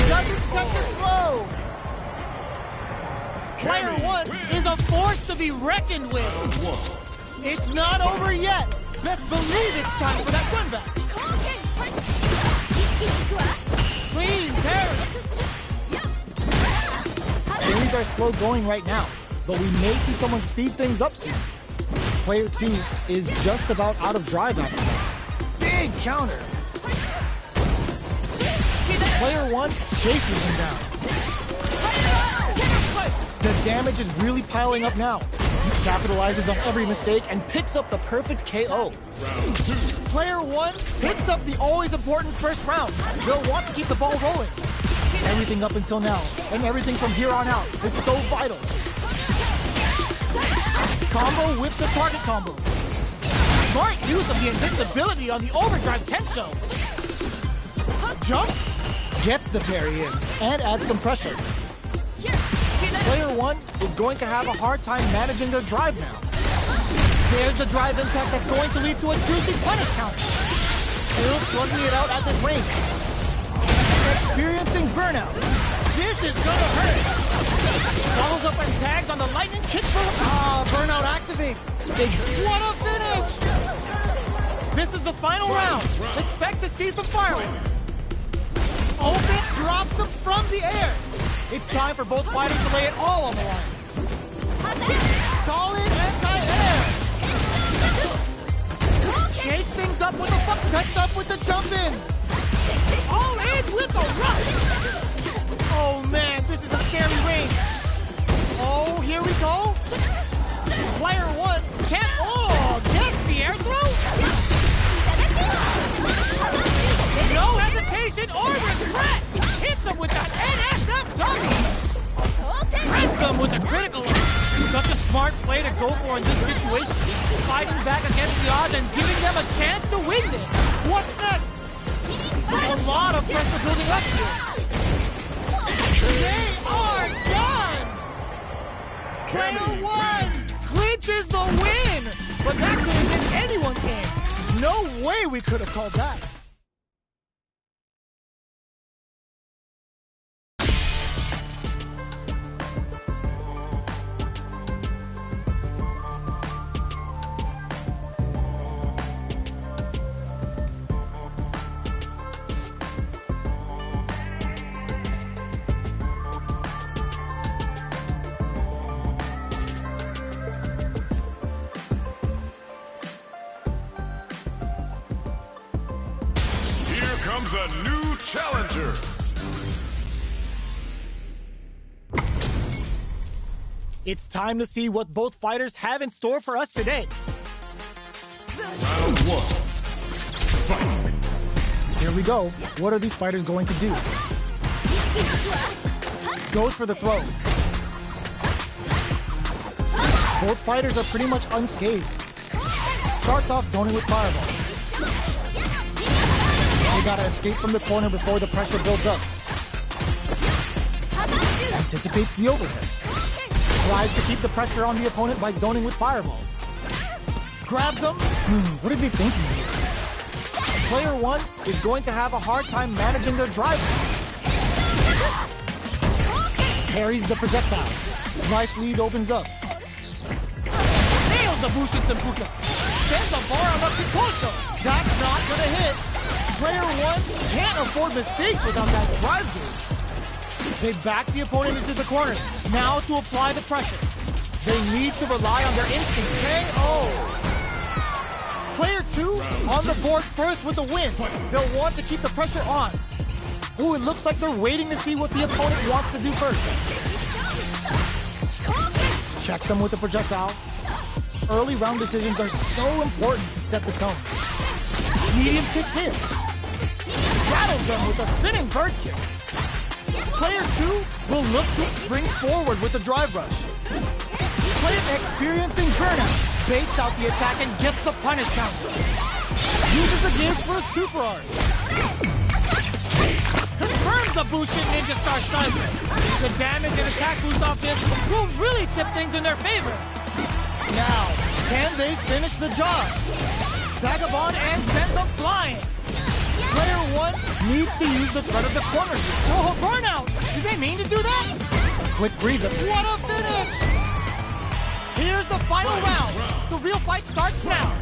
Doesn't set the slow. Player 1 is a force to be reckoned with. It's not over yet. Best believe it's time for that run back. Clean parry. Things are slow going right now, but we may see someone speed things up soon. Player 2 is just about out of drive after that. Big counter. Player 1 chases him down. The damage is really piling up now. He capitalizes on every mistake and picks up the perfect KO. Player 1 picks up the always important first round. They'll want to keep the ball rolling. Everything up until now, and everything from here on out, is so vital. Combo with the target combo. Smart use of the invincibility on the overdrive 10 show. Jumps, gets the parry in, and adds some pressure. Player 1 is going to have a hard time managing their drive now. There's the drive impact that's going to lead to a juicy punish counter. Still slugging it out at this range. Experiencing burnout. This is gonna hurt. Follows up and tags on the lightning kick for burnout activates. What a finish! This is the final round. Expect to see some fireworks. Open drops them from the air. It's time for both fighters to lay it all on the line. Solid anti-air. Shakes things up with the fuck, sets up with the jump in. All in with the rush. Oh man, this is a scary range. Oh, here we go. Player one can't, oh, gets the air throw. No hesitation or regret. Hits him with that NSFW. Rents them with a critical. Such a smart play to go for in this situation. Fighting back against the odds and giving them a chance to win this. What's next? A lot of pressure building up here. They are done! Player one clinches the win! But that could have been anyone's game. No way we could have called that. Comes a new challenger. It's time to see what both fighters have in store for us today. Round one. Fight. Here we go. What are these fighters going to do? Goes for the throw. Both fighters are pretty much unscathed. Starts off zoning with fireball. They gotta escape from the corner before the pressure builds up. Anticipates the overhead. Tries to keep the pressure on the opponent by zoning with fireballs. Grabs them. What are they thinking here? Player one is going to have a hard time managing their drive. Parries the projectile. Life lead opens up. Nails the Bushin Senpuku. Sends a bar on the Kikosho. That's not gonna hit. Player one can't afford mistakes without that drive gauge. They back the opponent into the corner. Now to apply the pressure. They need to rely on their instinct. KO! Player two on the board first with the win. They'll want to keep the pressure on. Ooh, it looks like they're waiting to see what the opponent wants to do first. Checks them with the projectile. Early round decisions are so important to set the tone. Medium kick hit. Rattles them with a spinning bird kick. Player two will look to springs forward with the drive rush. Player experiencing burnout baits out the attack and gets the punish counter. Uses the gauge for a super art. Confirms the Bushin Ninja Star Cyber. The damage and attack boost off this will really tip things in their favor. Now, can they finish the job? Vagabond and send them flying. Player one needs to use the threat of the corner. Oh, burnout! Did they mean to do that? Quick breather. What a finish! Here's the final round. The real fight starts now.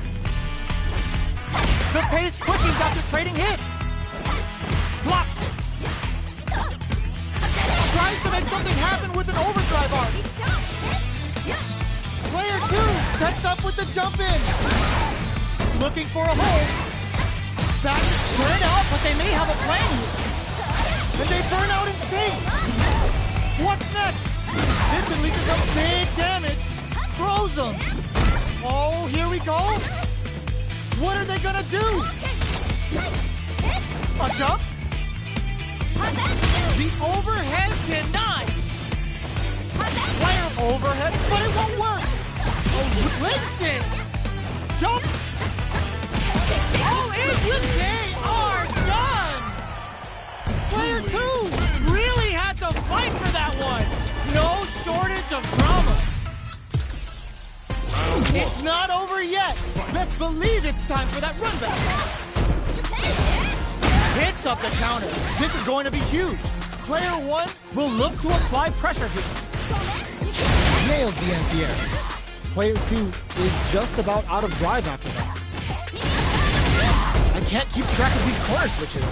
The pace quickens after trading hits. Blocks it. Tries to make something happen with an overdrive arc. Player two sets up with the jump in. Looking for a hold. Back, burn out, but they may have a plan here. And they burn out in sync. What's next? This can lead to some big damage. Throws them. Oh, here we go. What are they gonna do? A jump? The overhead denied. Player overhead, but it won't work. Oh, Linson. Jump. All in with they are done. Player two really had to fight for that one. No shortage of drama. It's not over yet. Best believe it's time for that run back. Picks up the counter. This is going to be huge. Player one will look to apply pressure here. Nails the anti-air. Player two is just about out of drive after that. I can't keep track of these corner switches.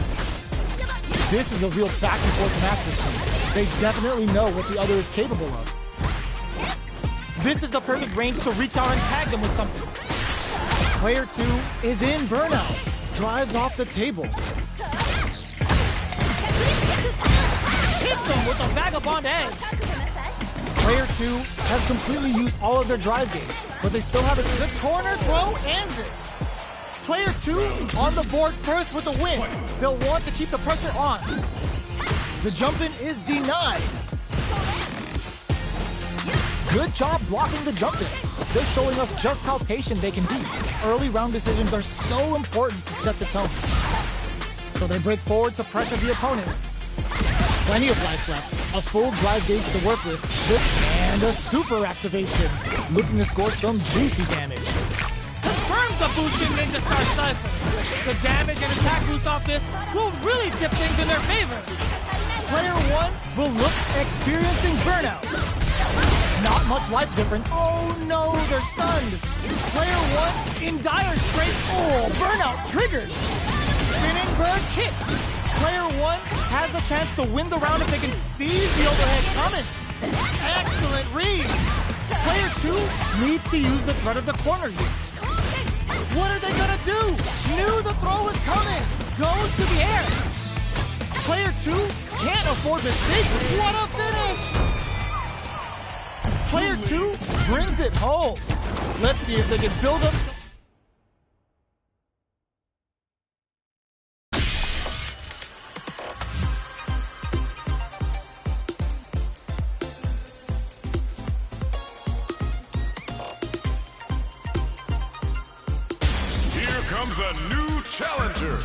This is a real back and forth match this time. They definitely know what the other is capable of. This is the perfect range to reach out and tag them with something. Player 2 is in burnout. Drives off the table. Hits him with a vagabond edge. Player 2 has completely used all of their drive gauge, but they still have a good corner throw and it. Player 2 on the board first with the win. They'll want to keep the pressure on. The jump-in is denied. Good job blocking the jump-in. They're showing us just how patient they can be. Early round decisions are so important to set the tone. So they break forward to pressure the opponent. Plenty of life left. A full drive gauge to work with. And a super activation. Looking to score some juicy damage. Confirms the Bushin Ninja Star Cypher. The damage and attack boost off this will really tip things in their favor. Player 1 will look experiencing burnout. Not much life difference. Oh no, they're stunned. Player 1 in dire straits. Oh, burnout triggered. Spinning bird kick. Player 1 has the chance to win the round if they can seize the overhead coming. Excellent read. Player 2 needs to use the threat of the corner here. What are they gonna do? Knew the throw was coming. Goes to the air. Player 2 can't afford mistakes. What a finish! Player 2 brings it home. Let's see if they can build up. Here comes a new challenger.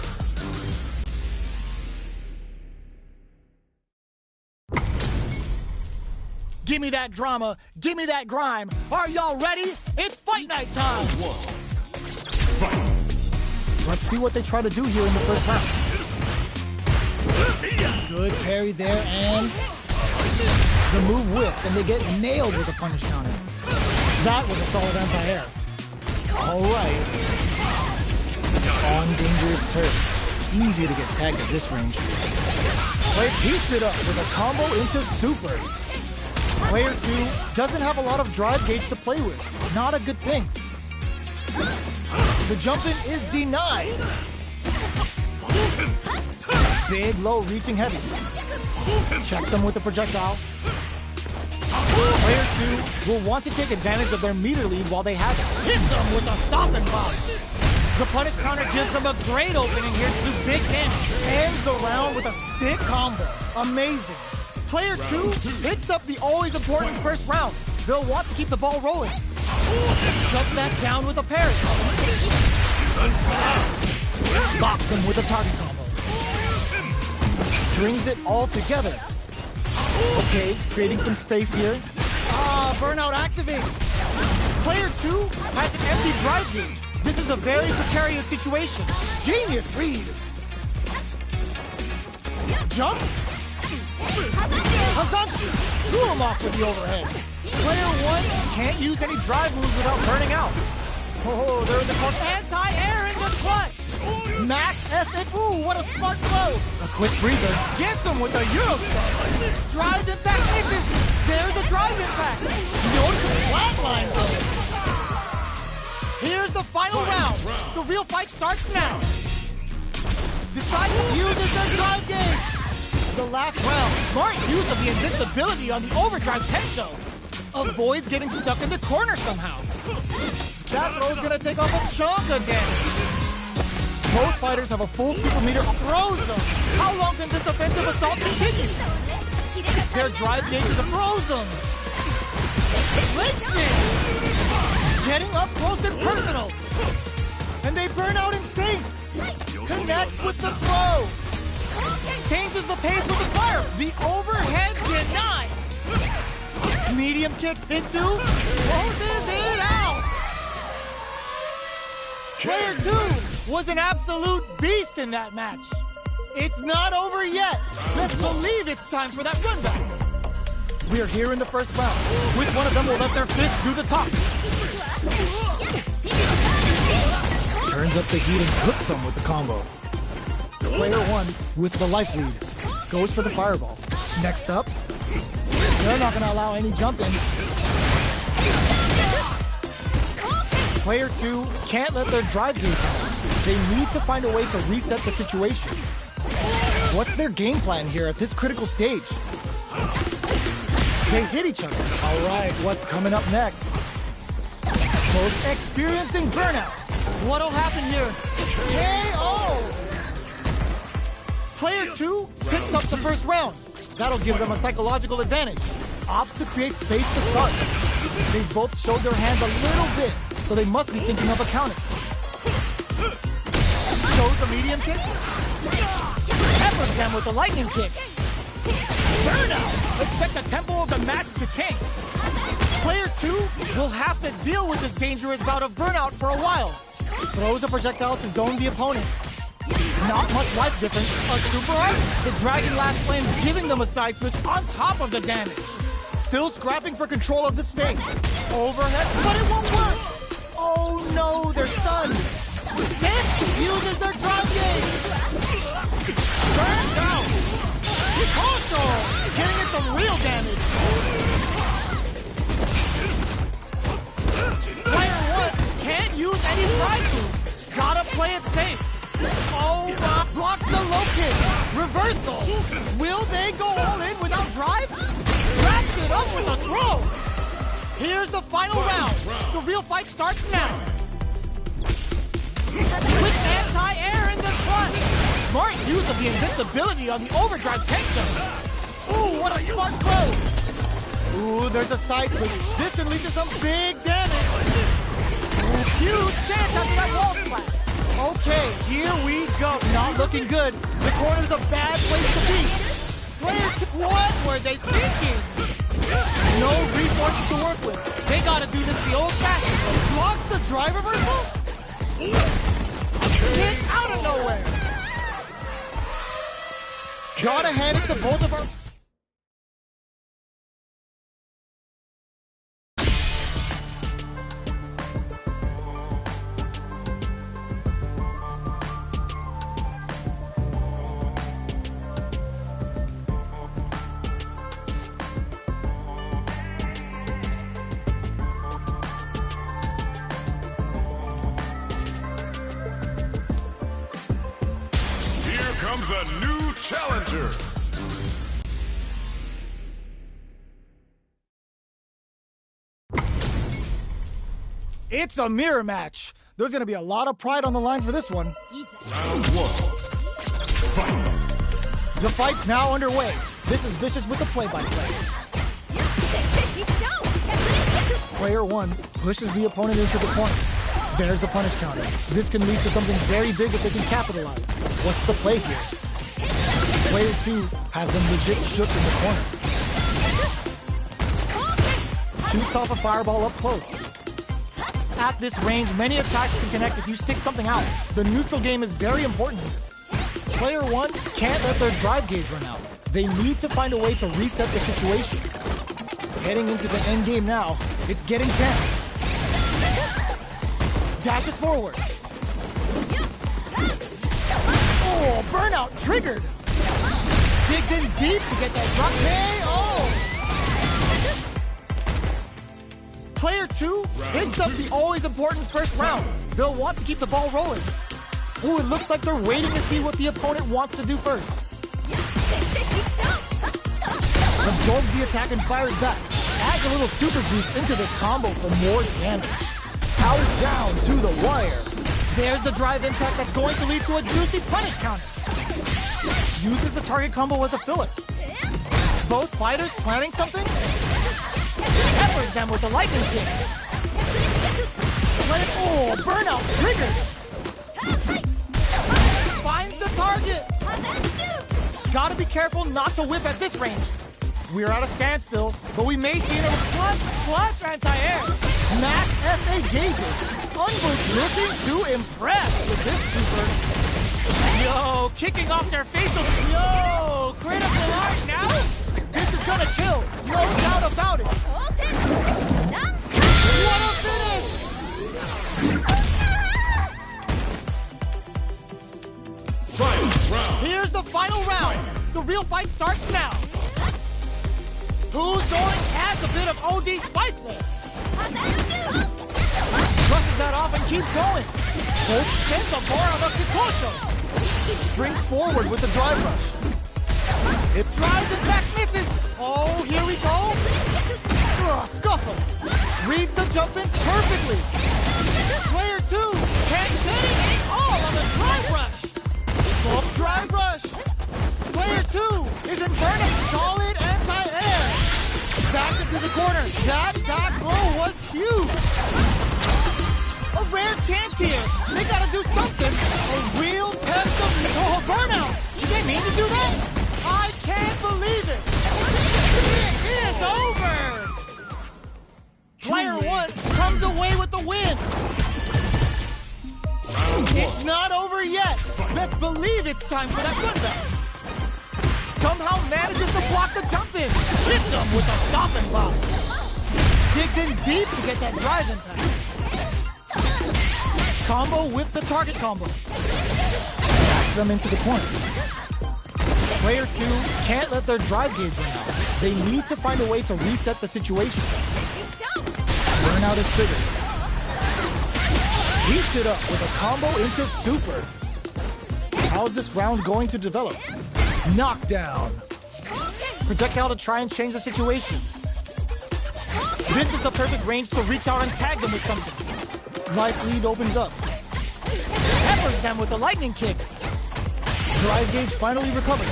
Give me that drama. Give me that grime. Are y'all ready? It's fight night time. Let's see what they try to do here in the first round. Good parry there, and the move whiffs, and they get nailed with a punish counter. That was a solid anti-air. All right. On dangerous turf. Easy to get tagged at this range. Player heats it up with a combo into super. Player 2 doesn't have a lot of drive gauge to play with. Not a good thing. The jump-in is denied. Big, low, reaching heavy. Checks them with the projectile. Player 2 will want to take advantage of their meter lead while they have it. Hits them with a stop and pop. The punish counter gives them a great opening here to do big damage. Ends the round with a sick combo. Amazing. Player 2 picks up the always important first round. They'll want to keep the ball rolling. Shut that down with a parry. Box him with a target combo. Strings it all together. Okay, creating some space here. Burnout activates. Player 2 has an empty drive gauge. This is a very precarious situation. Genius read. Jump. Hazanshi, blew him off with the overhead. Player 1 can't use any drive moves without burning out. Oh, they're in the corner. Anti-air in the clutch. Max S and ooh, what a smart throw. A quick breather. Gets him with a Eurostep. Drive impact misses. There's a drive impact. Notice the flat line though. Here's the final round. The real fight starts now. Decides uses their drive gauge. The last round, smart use of the invincibility on the overdrive Tensho. Avoids getting stuck in the corner somehow. That throw's gonna take off a chunk of damage. Both fighters have a full super meter. Throws them. How long can this offensive assault continue? Their drive gauge is a frozen. Getting up close and personal. And they burn out in sync. Connects with the throw. Changes the pace with the fire. The overhead denied. Medium kick into. Closes it out. Player 2 was an absolute beast in that match. It's not over yet. Best believe it's time for that run back. We are here in the first round. Which one of them will let their fists do the talk? Turns up the heat and cooks them with the combo. Player 1 with the life lead goes for the fireball. Next up, they're not going to allow any jump in. Player 2 can't let their drive gauge out. They need to find a way to reset the situation. What's their game plan here at this critical stage? They hit each other. All right, what's coming up next? Both experiencing burnout. What'll happen here? KO! Player 2 picks up the first round. That'll give them a psychological advantage. Opts to create space to start. They both showed their hands a little bit, so they must be thinking of a counter. Shows a medium kick. Peppers them with the lightning kick. Burnout! Expect the tempo of the match to change. Player 2 will have to deal with this dangerous bout of burnout for a while. Throws a projectile to zone the opponent. Not much life difference. A super art? The Dragon Last Flame giving them a side switch on top of the damage. Still scrapping for control of the space. Overhead, but it won't work. Oh no, they're stunned. Stance uses their drive gauge. Burns out. Control, getting it some real damage. Player 1 can't use any drive moves. Gotta play it safe. Oh, blocks the low kick. Reversal. Will they go all in without drive? Wraps it up with a throw. Here's the final round. The real fight starts now. With anti-air in the front. Smart use of the invincibility on the overdrive tension. Ooh, what a smart throw. Ooh, there's a side switch. This can lead to some big damage. Ooh, huge chance after that wall splat. Okay, here we go. Not looking good. The corner's a bad place to be. What were they thinking? No resources to work with. They gotta do this the old-fashioned way. Blocks the drive reversal? Get out of nowhere. Gotta hand it to both of our... Comes a new challenger. It's a mirror match. There's gonna be a lot of pride on the line for this one. Round 1. Fight. The fight's now underway. This is Vicious with the play-by-play. Player 1 pushes the opponent into the corner. There's a punish counter. This can lead to something very big if they can capitalize. What's the play here? Player 2 has them legit shook in the corner. Shoots off a fireball up close. At this range, many attacks can connect if you stick something out. The neutral game is very important here. Player 1 can't let their drive gauge run out. They need to find a way to reset the situation. Heading into the end game now, it's getting tense. Dashes forward. Oh, burnout triggered. Digs in deep to get that drop. KO! Player 2 hits up the always important first round. They'll want to keep the ball rolling. Ooh, it looks like they're waiting to see what the opponent wants to do first. Absorbs the attack and fires back. Adds a little super juice into this combo for more damage. Powers down to the wire. There's the drive impact that's going to lead to a juicy punish counter. Uses the target combo as a filler. Both fighters planning something? Peppers them with the lightning kicks. Oh, burnout triggered. Finds the target. Gotta be careful not to whip at this range. We're at a standstill, but we may see another clutch anti-air. Max SA gauges. Unboot looking to impress with this super. Yo, kicking off their facial. Yo, critical art now? This is gonna kill, no doubt about it. What a finish! Final round. Here's the final round. The real fight starts now. Who's going to add a bit of OD spice there? Brushes that off and keeps going. Sends the bar on the Kikosho. Springs forward with the drive rush. It drives and back misses. Oh, here we go. Scuffle. Reads the jump in perfectly. Player 2 can't get it all on the drive rush. Drive rush. Player 2 is in burning solid anti-air. Back into the corner. That back row was huge. A rare chance here. They gotta do something. A real test of burnout. You didn't mean to do that? I can't believe it. It is over. Player 1 comes away with the win. It's not over yet. Best believe it's time for that comeback. Somehow manages to block the jump in. Hits him with a stop and block. Digs in deep to get that drive impact. Combo with the target combo. Backs them into the corner. Player 2 can't let their drive gauge run out. They need to find a way to reset the situation. Burnout is triggered. Heats it up with a combo into super. How's this round going to develop? Knockdown. Projectile to try and change the situation. This is the perfect range to reach out and tag them with something. Life lead opens up. Peppers them with the lightning kicks. Drive gauge finally recovers.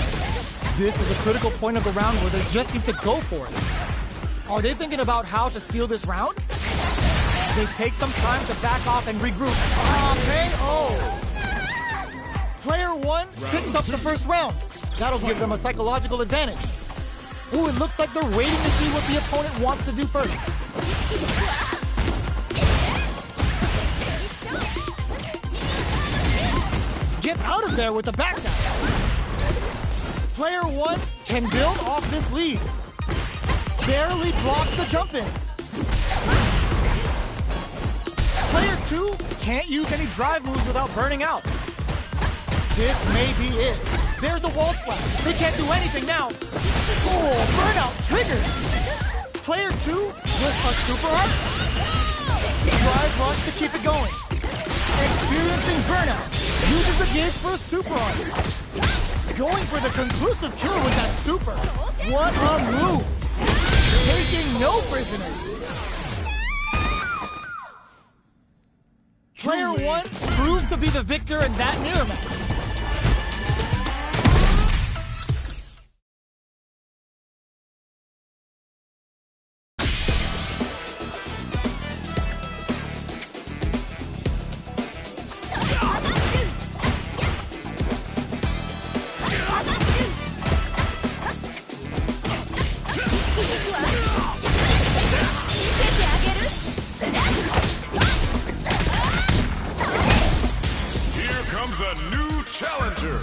This is a critical point of the round where they just need to go for it. Are they thinking about how to steal this round? They take some time to back off and regroup. KO! Player 1 picks up the first round. That'll give them a psychological advantage. Ooh, it looks like they're waiting to see what the opponent wants to do first. Gets out of there with the back down. Player 1 can build off this lead. Barely blocks the jump in. Player 2 can't use any drive moves without burning out. This may be it. There's a wall splash. They can't do anything now. Oh, burnout triggered. Player 2 with a super art. Drive rush to keep it going. Experiencing burnout. Uses the gauge for a super art. Going for the conclusive kill with that super. What a move. Taking no prisoners. Player 1 proved to be the victor in that mirror match. A new challenger.